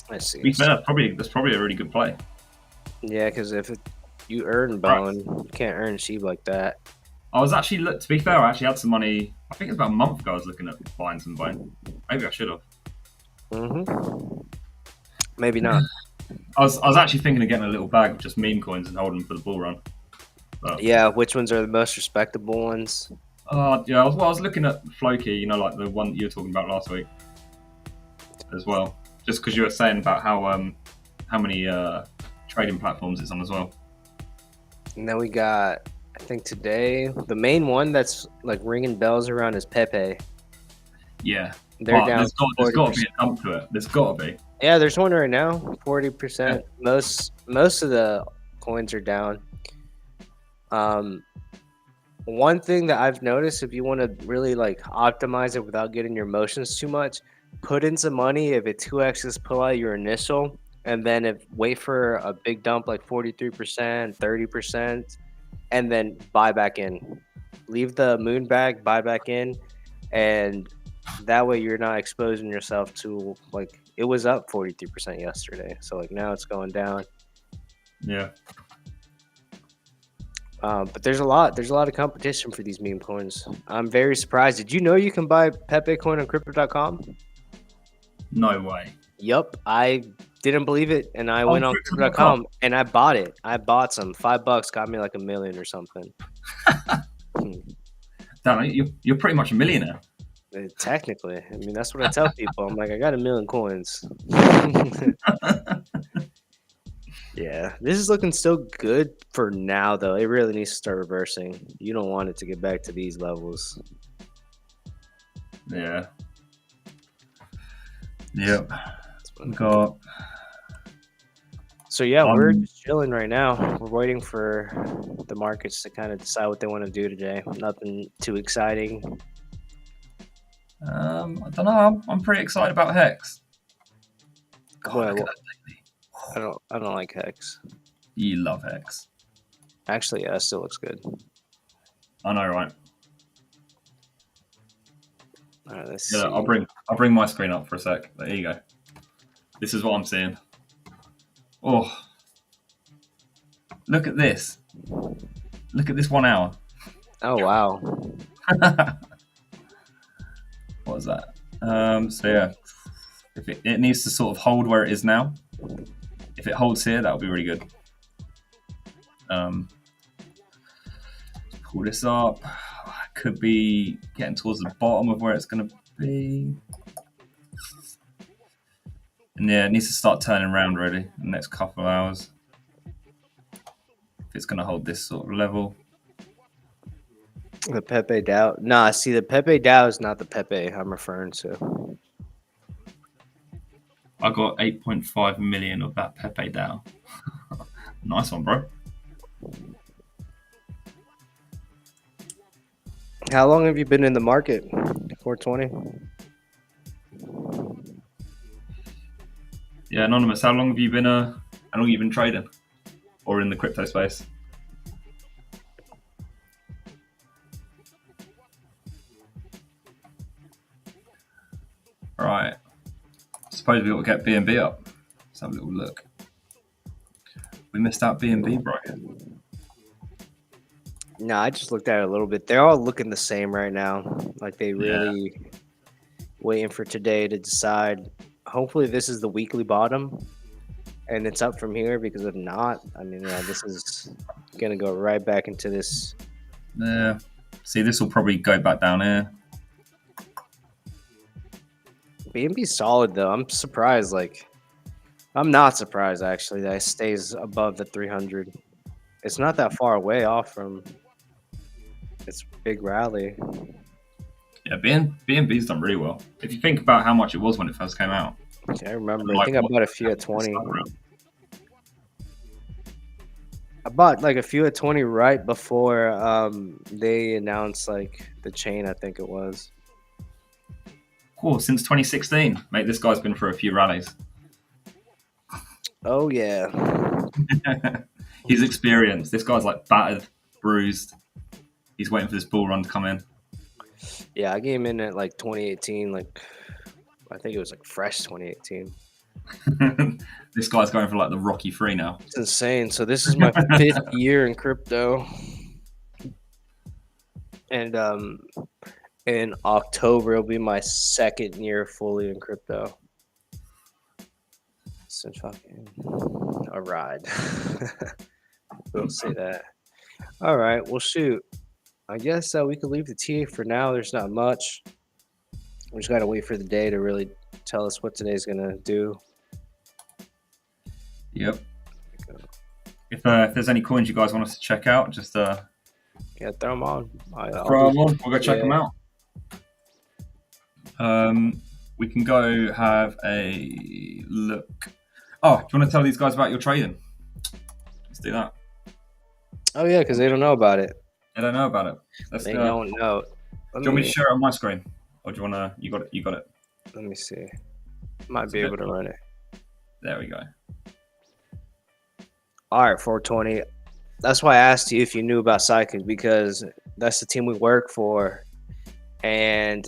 I see. To be fair, that's probably a really good play. Yeah, because if you earn Bone, you can't earn Sheeb like that. I was actually, to be fair, I actually had some money. I think it was about a month ago I was looking at buying some Bone. Maybe I should have. Maybe not. I was actually thinking of getting a little bag of just meme coins and holding them for the bull run. But, Yeah, which ones are the most respectable ones? yeah, I was looking at Floki, you know, like the one that you were talking about last week as well. Just because you were saying about how many trading platforms it's on as well. And then we got, I think today, the main one that's like ringing bells around is Pepe. Yeah. They're down. There's got to be a dump to it. There's got to be. Yeah, there's one right now, 40%. Yeah. Most of the coins are down. One thing that I've noticed, if you want to really like optimize it without getting your emotions too much, put in some money. If it 2x's, pull out your initial, and then wait for a big dump like 43%, 30%, and then buy back in. Leave the moon bag, buy back in, and that way you're not exposing yourself to, like, it was up 43% yesterday, so like now it's going down. Yeah. But there's a lot of competition for these meme coins. I'm very surprised. Did you know you can buy Pepe coin on crypto.com? No way. Yup, I didn't believe it, and I went on crypto.com and I bought it. I bought some. $5 got me like $1 million or something. Damn, you're pretty much a millionaire. Technically, I mean, that's what I tell people. I'm like, I got 1 million coins. Yeah, this is looking still good for now, though. It really needs to start reversing. You don't want it to get back to these levels. Yeah. Yep. Got. So yeah, we're just chilling right now. We're waiting for the markets to kind of decide what they want to do today. Nothing too exciting. I don't know. I'm pretty excited about Hex. God, I don't like Hex. You love Hex. Actually, yeah, it still looks good. I know, right? All right, let's see. I'll bring my screen up for a sec. There you go. This is what I'm seeing. Oh, look at this. Look at this 1 hour. Oh wow. What was that? So yeah, if it needs to sort of hold where it is now. If it holds here, that'll be really good. Pull this up. Could be getting towards the bottom of where it's going to be. And yeah, it needs to start turning around really in the next couple of hours. If it's going to hold this sort of level. The Pepe DAO. Nah, see, the Pepe DAO is not the Pepe I'm referring to. I got 8.5 million of that Pepe DAO. Nice one, bro. How long have you been in the market? 420? Yeah, Anonymous, how long have you been trading? Or in the crypto space? Right. Suppose we ought to get BNB up. Let's have a little look. We missed out BNB, bro. No, I just looked at it a little bit. They're all looking the same right now. Like they really waiting for today to decide. Hopefully, this is the weekly bottom, and it's up from here. Because if not, I mean, yeah, this is gonna go right back into this. Yeah. See, this will probably go back down here. BNB's solid though. I'm surprised. Like, I'm not surprised actually that it stays above the 300. It's not that far away off from its big rally. Yeah, BNB's done really well. If you think about how much it was when it first came out. Yeah, I remember. I think I bought a few at 20. I bought like a few at 20 right before they announced like the chain, I think it was. Cool, since 2016. Mate, this guy's been through a few rallies. Oh, yeah. He's experienced. This guy's like battered, bruised. He's waiting for this bull run to come in. Yeah, I came in at like 2018. Like, I think it was like fresh 2018. This guy's going for like the Rocky 3 now. It's insane. So this is my 5th year in crypto. And in October, it'll be my 2nd year fully in crypto. So fucking a ride. We'll say that. All right. Well, shoot. I guess we could leave the TA for now. There's not much. We just got to wait for the day to really tell us what today's going to do. Yep. If there's any coins you guys want us to check out, just yeah, throw them on. Throw them on. We'll go check them out. We can go have a look. Oh, do you want to tell these guys about your trading? Let's do that. Oh yeah, because they don't know about it. They don't know about it. They don't know. Do you want me to share it on my screen, or do you want to? You got it. You got it. Let me see. Might be able to run it. There we go. All right, 420. That's why I asked you if you knew about Sidekick, because that's the team we work for, and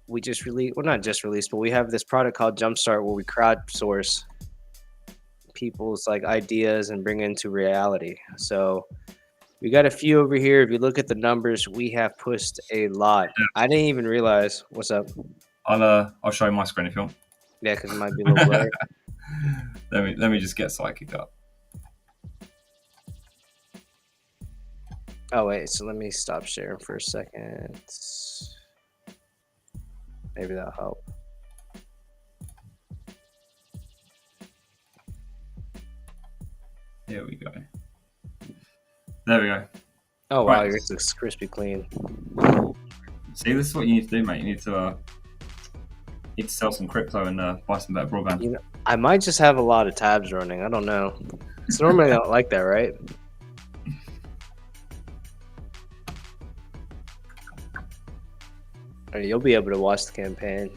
we just released. Well, not just released, but we have this product called Jumpstart where we crowdsource people's like ideas and bring it into reality. So we got a few over here. If you look at the numbers, we have pushed a lot. Yeah. I didn't even realize. What's up? I'll show you my screen if you want. Yeah, because it might be a little blurry. let me just get Sidekick up. Oh wait, so let me stop sharing for a second. Maybe that'll help. Here we go. There we go. Oh wow, yours looks crispy clean. See, this is what you need to do, mate. You need to sell some crypto and buy some better broadband. You know, I might just have a lot of tabs running. I don't know. It's normally not like that, right? You'll be able to watch the campaign.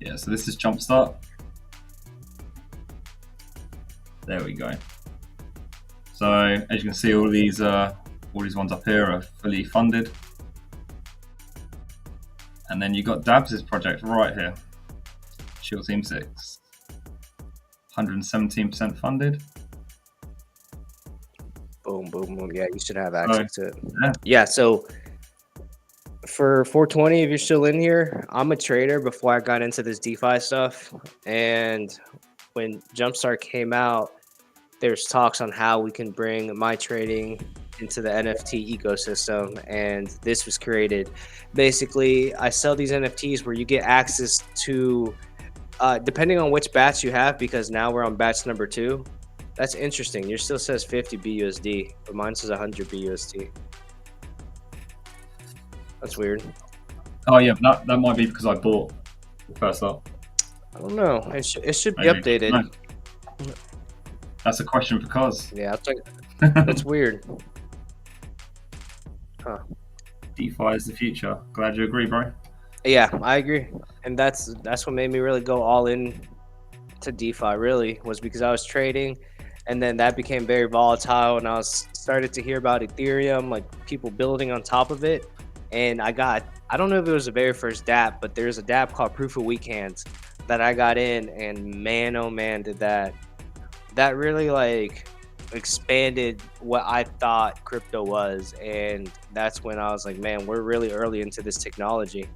Yeah, so this is Jumpstart. There we go. So as you can see, all these ones up here are fully funded. And then you got Dabs' project right here. Shield Team 6. 117% funded. Boom, boom, boom. Yeah, you should have access to it. Yeah, so for 420, if you're still in here, I'm a trader before I got into this DeFi stuff. And when Jumpstart came out, there's talks on how we can bring my trading into the NFT ecosystem. And this was created. Basically, I sell these NFTs where you get access to, depending on which batch you have, because now we're on batch number 2. That's interesting. Yours still says 50 BUSD, but mine says 100 BUSD. That's weird. Oh yeah, but that might be because I bought the first lot. I don't know. It should be updated. No. That's a question for Cos. Yeah, that's weird. Huh. DeFi is the future. Glad you agree, bro. Yeah, I agree. And that's what made me really go all in to DeFi, really, was because I was trading. and then that became very volatile, and I was started to hear about Ethereum, like people building on top of it. And I don't know if it was the very first dApp, but there's a dApp called Proof of Weekends that I got in, and man, oh man, did that really like expanded what I thought crypto was. And that's when I was like, man, we're really early into this technology.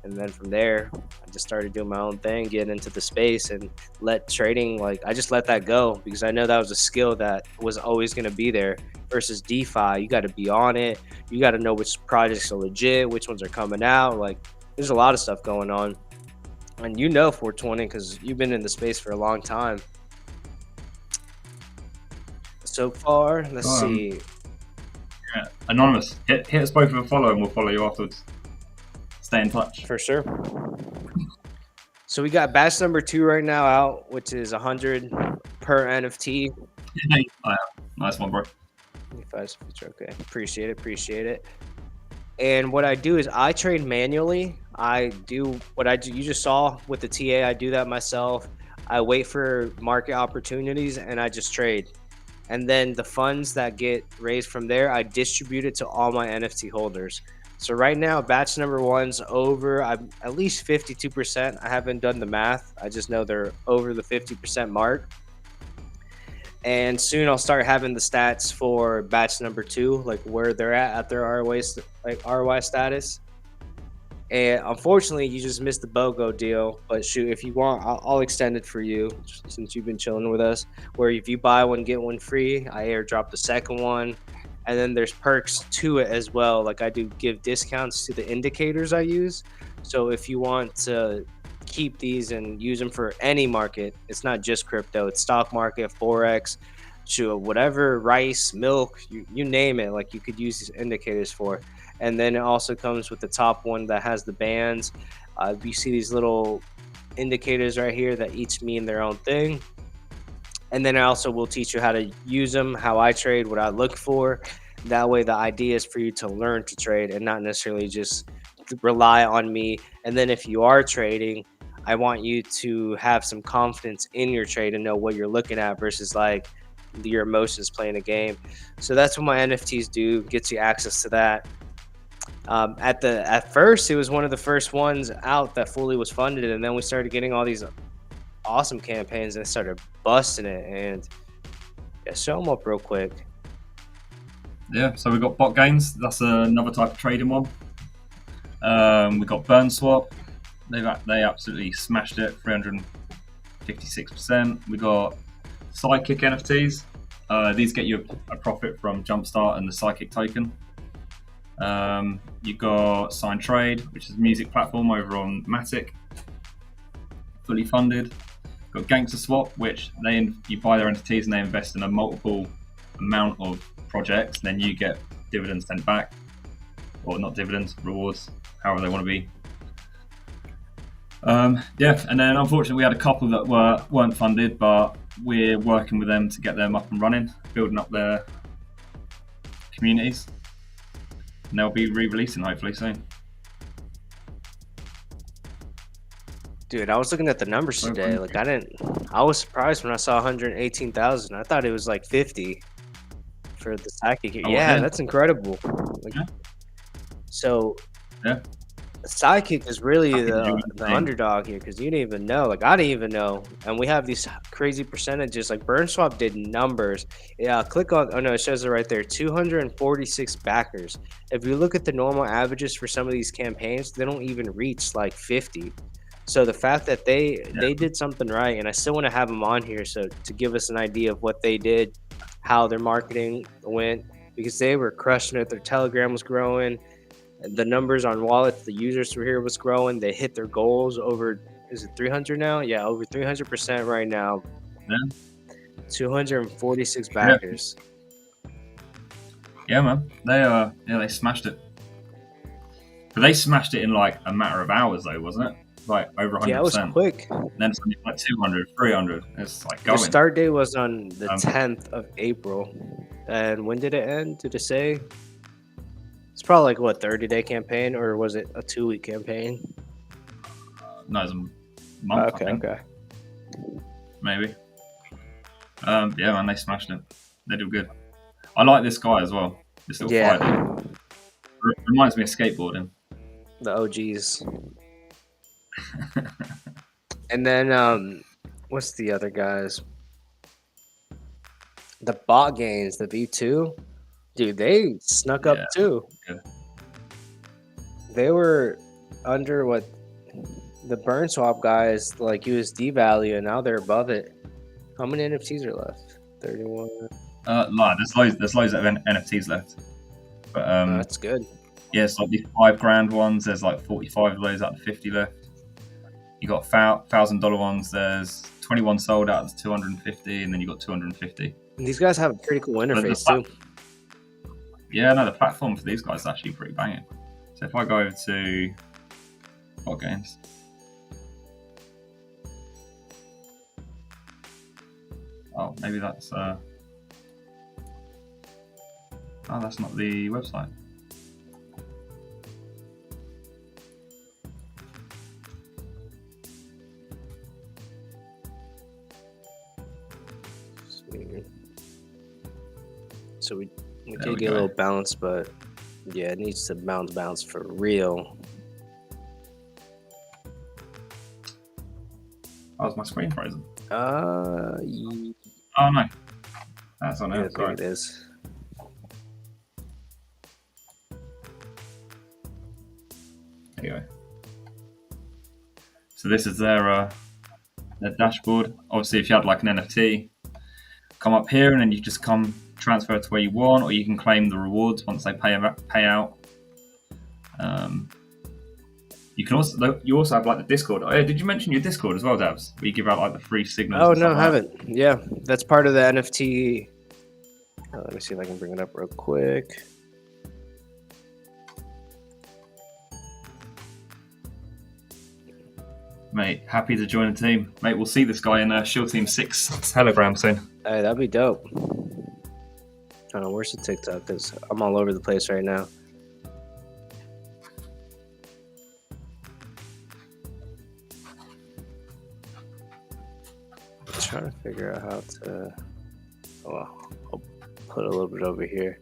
And then from there, I just started doing my own thing, getting into the space, and let trading, like, I just let that go because I know that was a skill that was always going to be there. Versus DeFi, you got to be on it. You got to know which projects are legit, which ones are coming out. Like, there's a lot of stuff going on. And 420 because you've been in the space for a long time. So far, let's see. Yeah. Anonymous, hit us both with a follow and we'll follow you afterwards. Stay in touch. For sure. So we got batch number 2 right now out, which is 100 per NFT. Nice one, bro. Okay, appreciate it. And what I do is I trade manually. I do what I do. You just saw with the TA. I do that myself. I wait for market opportunities and I just trade. And then the funds that get raised from there, I distribute it to all my NFT holders. So right now, batch number 1's over. I'm at least 52%. I haven't done the math. I just know they're over the 50% mark. And soon I'll start having the stats for batch number 2, like where they're at their ROI status. And unfortunately, you just missed the BOGO deal. But shoot, if you want, I'll extend it for you since you've been chilling with us. Where if you buy one, get one free. I airdrop the second one. And then there's perks to it as well. Like I do give discounts to the indicators I use. So if you want to keep these and use them for any market, it's not just crypto, it's stock market, Forex, whatever, rice, milk, you name it, like you could use these indicators for. And then it also comes with the top one that has the bands. You see these little indicators right here that each mean their own thing. And then I also will teach you how to use them, how I trade, what I look for. That way the idea is for you to learn to trade and not necessarily just rely on me. And then if you are trading, I want you to have some confidence in your trade and know what you're looking at versus like your emotions playing a game. So that's what my NFTs do, gets you access to that. At first, it was one of the first ones out that fully was funded, and then we started getting all these awesome campaigns and started busting it. And yeah, show them up real quick. Yeah, so we've got bot gains. That's another type of trading one. We got Burn Swap. They absolutely smashed it, 356%. We got Sidekick NFTs. These get you a profit from Jumpstart and the Sidekick token. You got Sign Trade, which is a music platform over on Matic, fully funded. Got Gangster Swap, which you buy their entities and they invest in a multiple amount of projects, and then you get dividends sent back, or not dividends, rewards, however they want to be. Yeah, and then unfortunately we had a couple that weren't funded, but we're working with them to get them up and running, building up their communities, and they'll be re-releasing hopefully soon. Dude, I was looking at the numbers today. Like I was surprised when I saw 118,000. I thought it was like 50 for the Sidekick. Yeah, that's incredible. Like, yeah. So yeah. Sidekick is really the underdog here because you didn't even know. Like I didn't even know, and we have these crazy percentages. Like Burn Swap did numbers. Yeah, click on. Oh no, it shows it right there. 246 backers. If you look at the normal averages for some of these campaigns, they don't even reach like 50. So the fact that they did something right, and I still want to have them on here so to give us an idea of what they did, how their marketing went, because they were crushing it. Their Telegram was growing. The numbers on wallets, the users through here was growing. They hit their goals over, is it 300 now? Yeah, over 300% right now. Yeah. 246 backers. Yeah, man. They smashed it. But they smashed it in like a matter of hours though, wasn't it? Like over 100%. Yeah, it was quick. And then it's like 200, 300. It's like going. The start date was on the 10th of April. And when did it end? Did it say? It's probably like what, 30-day campaign, or was it a 2-week campaign? No, it was a month. Okay. Maybe. Yeah, man, they smashed it. They do good. I like this guy as well. This little Yeah, fire dude. Reminds me of skateboarding. the OGs. And then what's the other guys? The bot games, the V2, dude, they snuck up Yeah, too. good. They were under what the burn swap guys like USD value, and now they're above it. How many NFTs are left? 31. No, there's loads of NFTs left. But Oh, that's good. yeah, it's like these $5,000 ones. There's like 45 of those out of 50 left. You got $1,000 ones. There's 21 sold out of 250, and then you got 250. And these guys have a pretty cool interface too. Yeah, no, the platform for these guys is actually pretty banging. So if I go over to bot games, oh, maybe that's that's not the website. So we There could we get a go. little bounce, but yeah, it needs to bounce for real. Oh, is my screen frozen? Ye- Oh no, that's on yeah, it. there Sorry. it is. There you go. So this is their dashboard. Obviously, if you had like an NFT, come up here and then you just come transfer it to where you want, or you can claim the rewards once they pay out. You also have like the Discord. Oh, yeah, did you mention your Discord as well, Dabs? Where you give out like the free signals. Oh and no, stuff I like that? haven't. Yeah, that's part of the NFT. Let me see if I can bring it up real quick. Mate, happy to join the team. Mate, we'll see this guy in Shield Team 6 Telegram soon. Hey, that'd be dope. I don't know, where's the TikTok? Because I'm all over the place right now. I'm trying to figure out how to. Well, I'll put a little bit over here.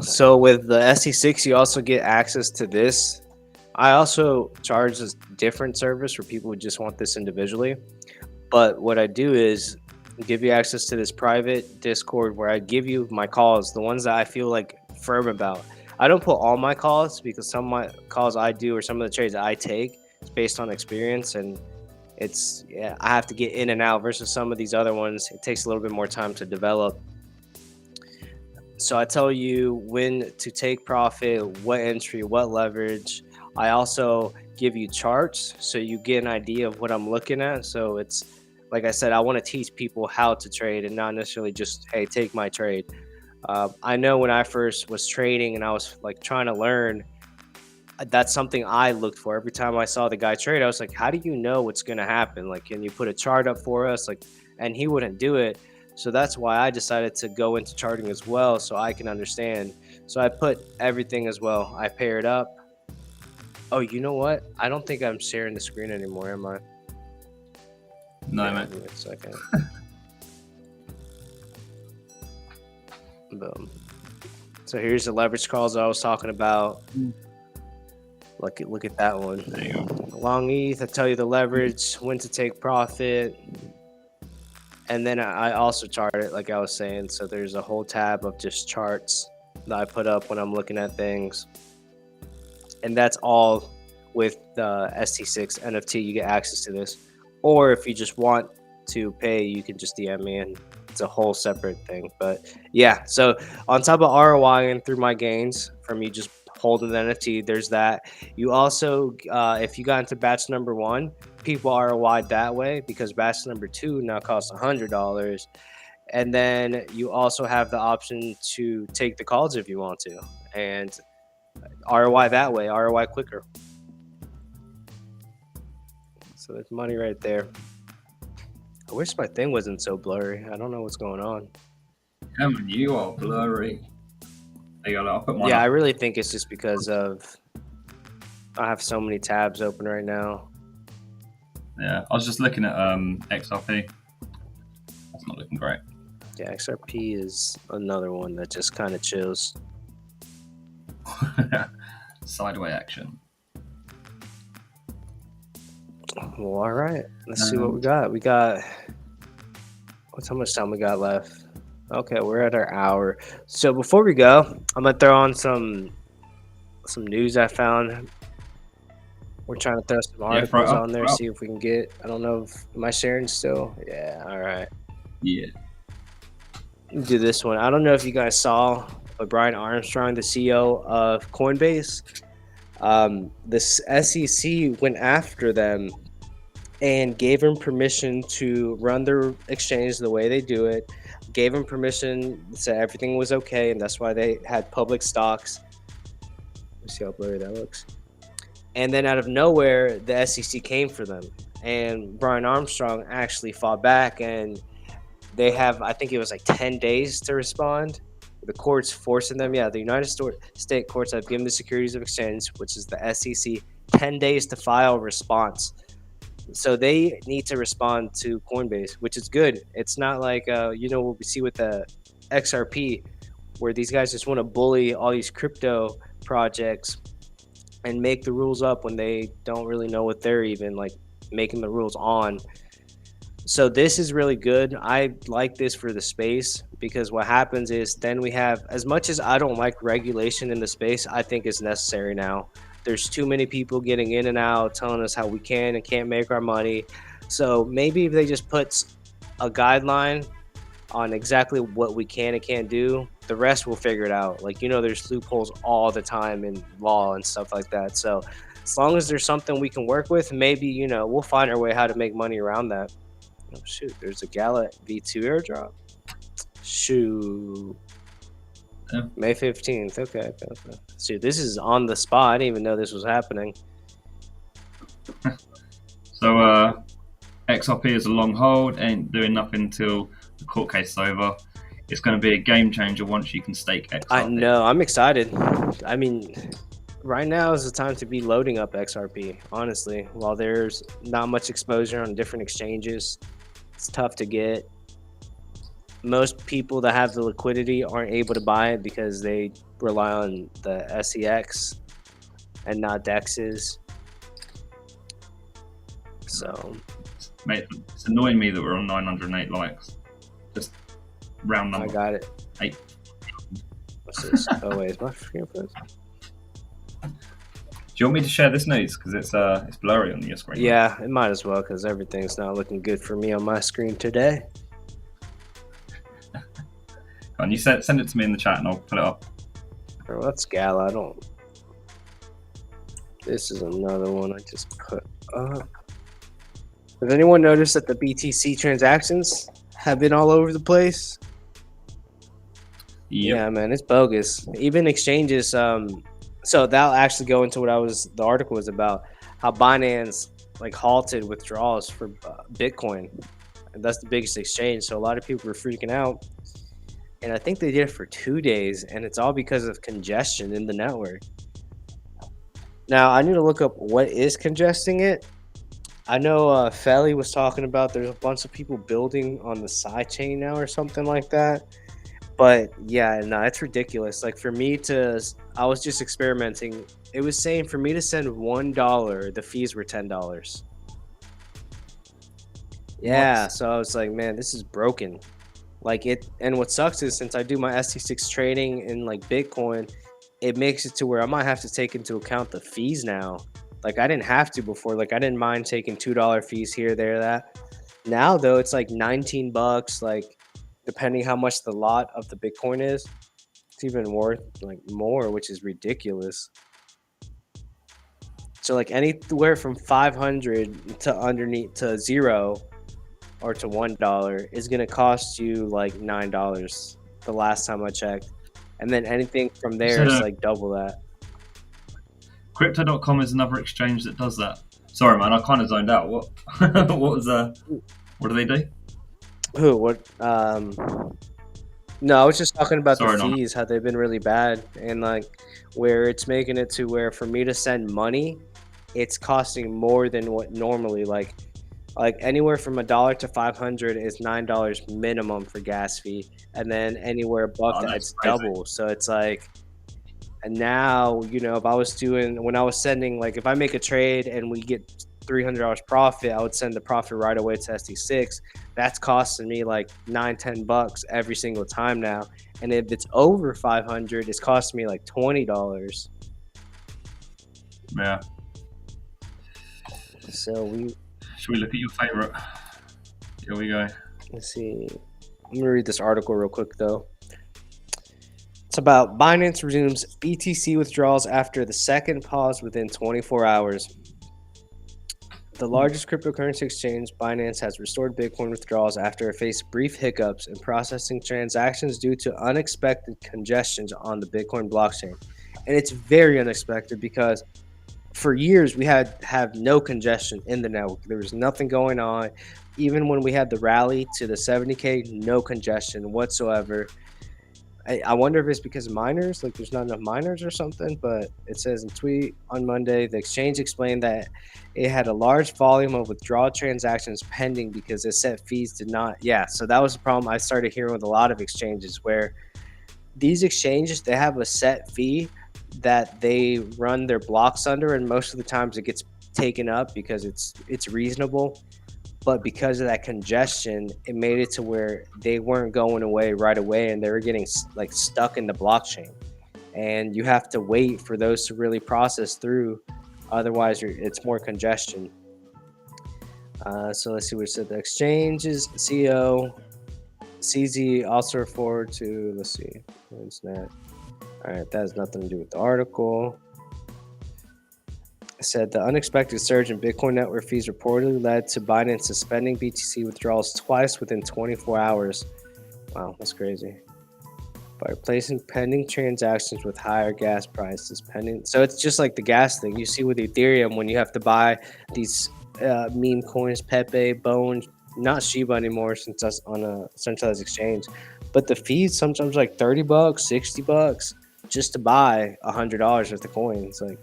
So with the SC6, you also get access to this. I also charge a different service for people who just want this individually. But what I do is give you access to this private Discord where I give you my calls, the ones that I feel like firm about. I don't put all my calls because some of my calls I do or some of the trades I take is based on experience, and it's I have to get in and out versus some of these other ones. It takes a little bit more time to develop. So I tell you when to take profit, what entry, what leverage. I also give you charts so you get an idea of what I'm looking at. So it's like I said, I want to teach people how to trade and not necessarily just, hey, take my trade. I know when I first was trading and I was like trying to learn, that's something I looked for. Every time I saw the guy trade, I was like, how do you know what's going to happen? Like, can you put a chart up for us? Like, and he wouldn't do it. So that's why I decided to go into charting as well so I can understand. So I put everything as well. I pair it up. Oh, you know what? I don't think I'm sharing the screen anymore, am I? No, Yeah, mate. give me a second. Boom. So here's the leverage calls I was talking about. Look at that one. There you go. Long ETH, I tell you the leverage, when to take profit. And then I also chart it, like I was saying. So there's a whole tab of just charts that I put up when I'm looking at things. And that's all with the ST6 NFT. You get access to this. Or if you just want to pay, you can just DM me, and it's a whole separate thing. But yeah, so on top of ROI and through my gains from you just holding the NFT, there's that. You also, if you got into batch number 1, people ROI'd that way because batch number 2 now costs $100. And then you also have the option to take the calls if you want to. And ROI that way, ROI quicker. So there's money right there. I wish my thing wasn't so blurry. I don't know what's going on. Come on, you are blurry. There you go. I'll put mine Yeah, up. I really think it's just because of I have so many tabs open right now. Yeah, I was just looking at XRP. That's not looking great. Yeah, XRP is another one that just kind of chills. Sideway action. Well, all right. Let's see what we got. How much time we got left? Okay, we're at our hour. So before we go, I'm gonna throw on some news I found. We're trying to throw some articles on there, see if we can get. I don't know if am I sharing still? Yeah. All right. Yeah. Do this one. I don't know if you guys saw, but Brian Armstrong, the CEO of Coinbase, this SEC went after them and gave him permission to run their exchange the way they do it. Gave him permission, said everything was okay, and that's why they had public stocks. Let's see how blurry that looks. And then out of nowhere, the SEC came for them, and Brian Armstrong actually fought back, and they have, I think it was like 10 days to respond. The court's forcing them. Yeah, the United States courts have given the Securities and Exchange, which is the SEC, 10 days to file a response. So they need to respond to Coinbase, which is good. It's not like, what we see with the XRP, where these guys just want to bully all these crypto projects and make the rules up when they don't really know what they're even like making the rules on. So this is really good. I like this for the space because what happens is then we have, as much as I don't like regulation in the space, I think it's necessary now. There's too many people getting in and out telling us how we can and can't make our money. So maybe if they just put a guideline on exactly what we can and can't do, the rest will figure it out. Like, there's loopholes all the time in law and stuff like that. So as long as there's something we can work with, maybe, we'll find our way how to make money around that. Oh, shoot, there's a Gala V2 airdrop. Shoot. Yeah. May 15th. Okay. Shoot, this is on the spot. I didn't even know this was happening. So, XRP is a long hold, ain't doing nothing until the court case is over. It's going to be a game changer once you can stake XRP. I know. I'm excited. I mean, right now is the time to be loading up XRP, honestly. While there's not much exposure on different exchanges, it's tough to get. Most people that have the liquidity aren't able to buy it because they rely on the SEX and not DEXs. So, mate, it's annoying me that we're on 908 likes. Just round number. I got it. 8. What's this? Oh wait, is my screen frozen? Do you want me to share this news because it's blurry on your screen? Yeah, it might as well because everything's not looking good for me on my screen today. You send it to me in the chat and I'll put it up. Oh, that's Gala. This is another one I just put up. Has anyone noticed that the BTC transactions have been all over the place? Yep. Yeah, man, it's bogus. Even exchanges. So that'll actually go into what the article was about, how Binance halted withdrawals for Bitcoin. And that's the biggest exchange. So a lot of people were freaking out. And I think they did it for 2 days, and it's all because of congestion in the network. Now, I need to look up what is congesting it. I know Felly was talking about there's a bunch of people building on the side chain now or something like that. But yeah, no, it's ridiculous. For me I was just experimenting. It was saying for me to send $1, the fees were $10. Yeah, so I was like, man, this is broken. And what sucks is since I do my ST6 trading in Bitcoin, it makes it to where I might have to take into account the fees now. I didn't have to before. I didn't mind taking $2 fees here, there, that. Now though, it's $19. Depending how much the lot of the Bitcoin is, it's even worth more, which is ridiculous. So anywhere from 500 to underneath to $0 or to $1 is gonna cost you $9 the last time I checked, and then anything from there is double that. Crypto.com is another exchange that does that. Sorry, man, I kind of zoned out. What? What do they do? Who? What? No, I was just talking about the fees, how they've been really bad, and where it's making it to where for me to send money, it's costing more than what normally Like anywhere from $1 to 500 is $9 minimum for gas fee, and then anywhere above Oh, that that's it's crazy. double. So it's like, and now if I was doing when I was sending, like if I make a trade and we get $300 profit, I would send the profit right away to SD6. That's costing me like $9-10 every single time now, and if it's over 500, it's costing me like $20. Yeah. So Should we look at your favorite? Here we go. let's see. I'm gonna read this article real quick though. It's about Binance resumes BTC withdrawals after the second pause within 24 hours. The largest cryptocurrency exchange, Binance, has restored Bitcoin withdrawals after it faced brief hiccups in processing transactions due to unexpected congestions on the Bitcoin blockchain. And it's very unexpected because for years we have no congestion in the network. There was nothing going on. Even when we had the rally to the 70K, no congestion whatsoever. I wonder if it's because of miners, like there's not enough miners or something, but it says in tweet on Monday, the exchange explained that it had a large volume of withdrawal transactions pending because it set fees did not. Yeah, so that was the problem I started hearing with a lot of exchanges where these exchanges, they have a set fee that they run their blocks under, and most of the times it gets taken up because it's reasonable. But because of that congestion, it made it to where they weren't going away right away, and they were getting like stuck in the blockchain. And you have to wait for those to really process through, otherwise it's more congestion. So let's see what it said. The exchange's CEO CZ also referred to. Let's see, what's that? All right, that has nothing to do with the article. Said the unexpected surge in Bitcoin network fees reportedly led to Binance suspending BTC withdrawals twice within 24 hours. Wow, that's crazy. By replacing pending transactions with higher gas prices. So it's just like the gas thing you see with Ethereum when you have to buy these meme coins, Pepe, Bone, not Shiba anymore since that's on a centralized exchange. But the fees sometimes like $30, $60 just to buy $100 worth of coins. Like,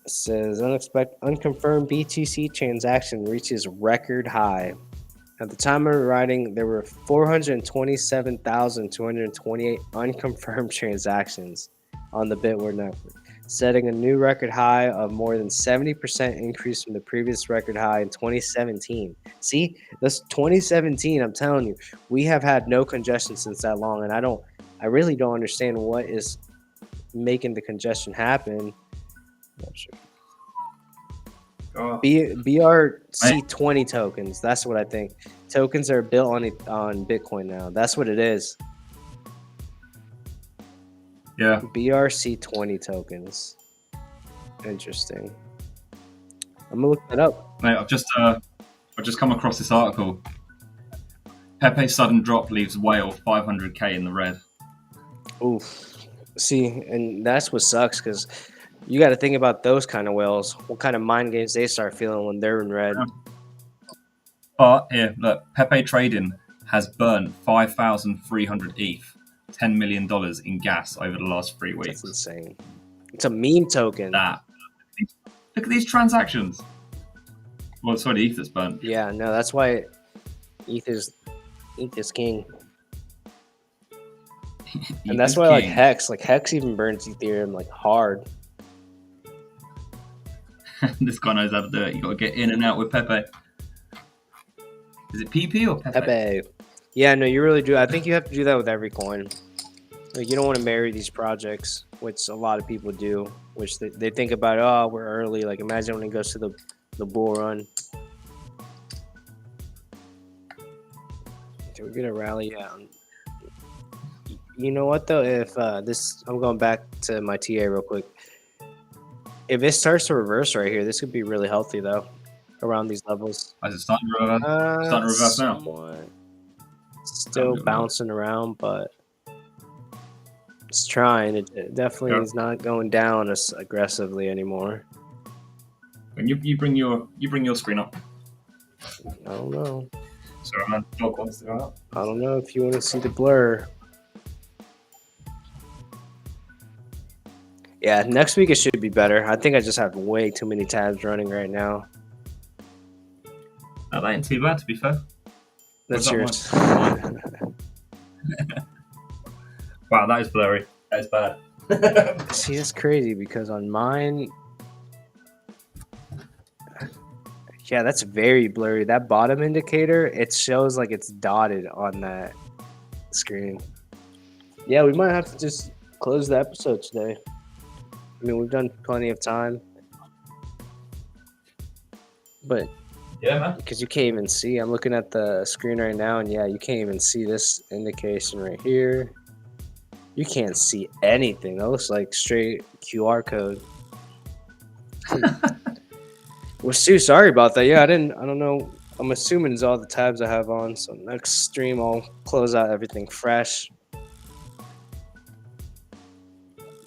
it says unconfirmed BTC transaction reaches record high. At the time of writing, there were 427,228 unconfirmed transactions on the Bitware network, setting a new record high of more than 70% increase from the previous record high in 2017. See, that's 2017. I'm telling you, we have had no congestion since that long, and I really don't understand what is making the congestion happen. Not sure. BRC20 tokens. That's what I think. Tokens are built on Bitcoin now. That's what it is. Yeah. BRC20 tokens. Interesting. I'm gonna look that up. Mate, I've just come across this article. Pepe's sudden drop leaves whale 500k in the red. Oof. See, and that's what sucks because you got to think about those kind of whales. What kind of mind games they start feeling when they're in red. But here, look, Pepe Trading has burnt 5,300 ETH, $10 million in gas over the last 3 weeks. That's insane. It's a meme token. Look at these transactions. Well, it's sorry, ETH that's burnt. Yeah, no, that's why ETH is king. And that's why Hex even burns Ethereum like hard. This guy knows how to do it. You got to get in and out with Pepe. Is it PP or Pepe? Pepe. Yeah, no, you really do. I think you have to do that with every coin. Like, you don't want to marry these projects, which a lot of people do, which they think about, oh, we're early. Like, imagine when it goes to the bull run. Can we get a rally? Yeah. You know what, though? If I'm going back to my TA real quick. If it starts to reverse right here, this could be really healthy, though, around these levels. Is it starting to reverse now? Still bouncing around, but it's trying. It definitely is not going down as aggressively anymore. And you bring your screen up. I don't know. Sorry, man. Dog wants to go up. I don't know if you want to see the blur. Yeah, next week it should be better. I think I just have way too many tabs running right now. No, that ain't too bad, to be fair. That's that yours. Wow, that is blurry. That is bad. See, it's crazy because on mine, yeah, that's very blurry. That bottom indicator, it shows like it's dotted on that screen. Yeah, we might have to just close the episode today. I mean, we've done plenty of time, but Yeah, man. because you can't even see, I'm looking at the screen right now, and yeah, you can't even see this indication right here. You can't see anything. That looks like straight QR code. We're so sorry about that. Yeah, I don't know. I'm assuming it's all the tabs I have on. So next stream, I'll close out everything fresh.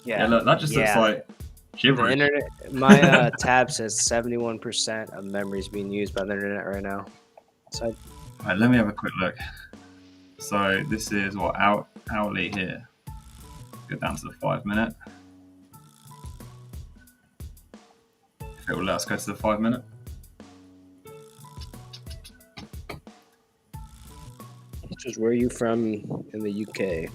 Yeah, look, that just looks like the gibberish. internet. My tab says 71% of memory is being used by the internet right now. So Right, let me have a quick look. So this is what hourly here. Go down to the 5 minute. If it will let us go to the 5 minute. which is where are you from in the UK?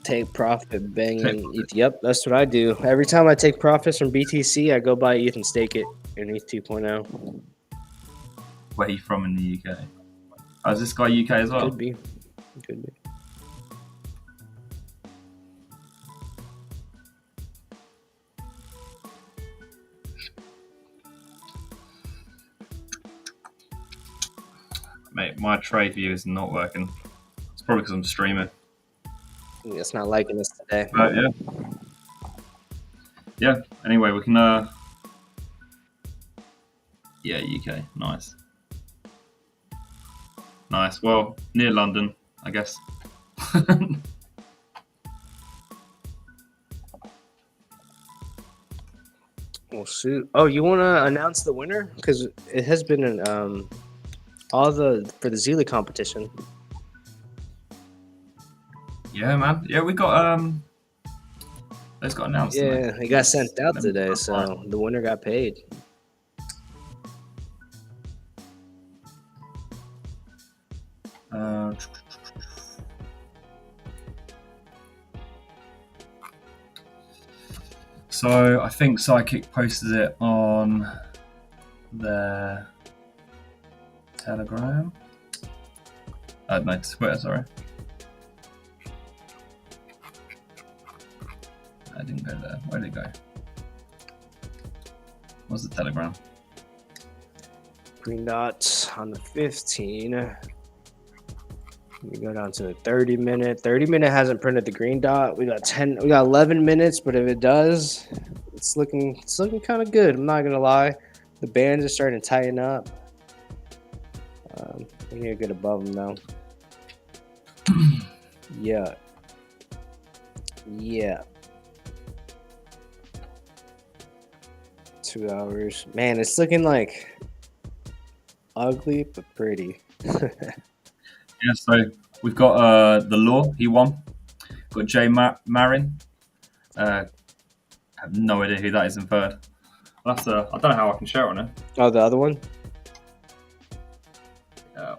Take profit, bang, and ETH. Yep, that's what I do. Every time I take profits from BTC, I go buy ETH and stake it in ETH 2.0. Where are you from in the UK? Oh, is this guy UK as well? Could be. Could be. Mate, my trade view is not working. It's probably because I'm streaming. It's not liking this today. But yeah. Yeah, anyway, we can yeah, UK. Nice. Nice. Well, near London, I guess. Well, shoot. Oh, you want to announce the winner? Because it has been an for the Zealy competition. Yeah, man. Yeah, we got those got announced. Yeah, it got sent out today, so the winner got paid. So I think Sidekick posted it on their Telegram. No, Twitter, sorry. I didn't go there. Where did it go? What's the Telegram? Green dot on the 15. We go down to the 30 minute. 30 minute hasn't printed the green dot. We got 11 minutes, but if it does, it's looking kind of good. I'm not gonna lie. The bands are starting to tighten up. We need to get above them now. Yeah. Yeah. 2 hours. Man, it's looking like ugly but pretty. Yeah, so we've got the Law. He won. Got Jay Marin. I have no idea who that is in third. That's I don't know how I can share it on it. Oh, the other one?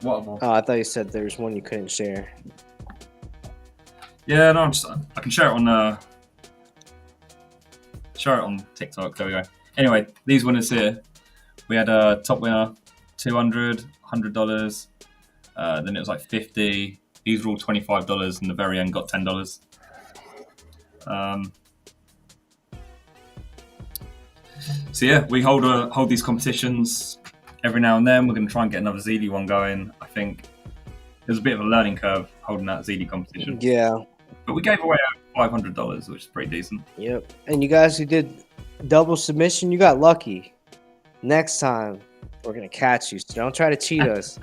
What of all? Oh, I thought you said there was one you couldn't share. Yeah, no, I can share it on TikTok. There we go. Anyway, these winners here. We had a top winner, $200, $100. Then it was like 50. These were all $25, and the very end got $10. So yeah, we hold these competitions every now and then. We're going to try and get another Zealy one going. I think there's a bit of a learning curve holding that Zealy competition. Yeah. But we gave away $500, which is pretty decent. Yep. And you guys who did double submission, you got lucky. Next time, we're going to catch you. So don't try to cheat us.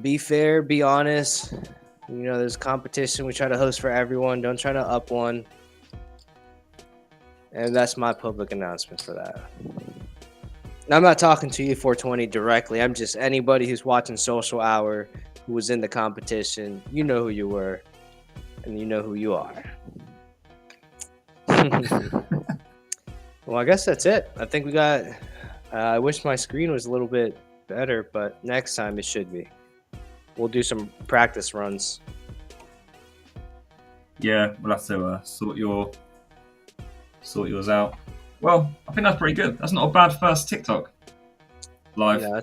Be fair, be honest. You know, there's competition. We try to host for everyone. Don't try to up one. And that's my public announcement for that. Now, I'm not talking to you, 420, directly. I'm just anybody who's watching Social Hour who was in the competition. You know who you were, and you know who you are. Well, I guess that's it. I think we got. I wish my screen was a little bit better, but next time it should be. We'll do some practice runs. Yeah, we'll have to sort yours out. Well, I think that's pretty good. That's not a bad first TikTok live. Yeah,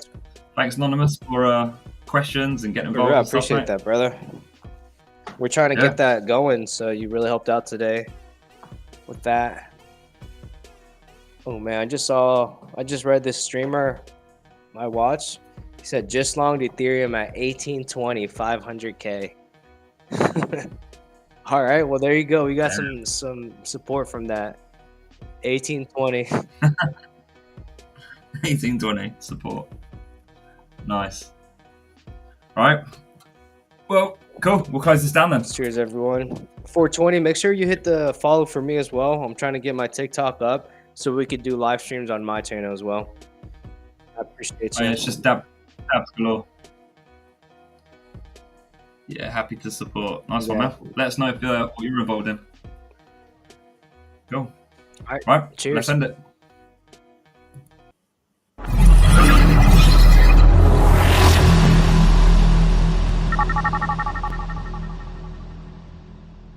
Thanks, Anonymous, for questions and getting I involved. appreciate that, brother. We're trying to get that going, so you really helped out today with that. Oh man, I just read this streamer I watched. He said just longed Ethereum at 1820, 500K. All right, well there you go. We got some support from that. 1820. 1820 support. Nice. All right. Well, cool. We'll close this down then. Cheers, everyone. 420. Make sure you hit the follow for me as well. I'm trying to get my TikTok up so we could do live streams on my channel as well. I appreciate you. It's just dabs galore. Yeah, happy to support. Nice one, man. Let us know if what you're involved in. Cool. All right. Cheers. Let's end it.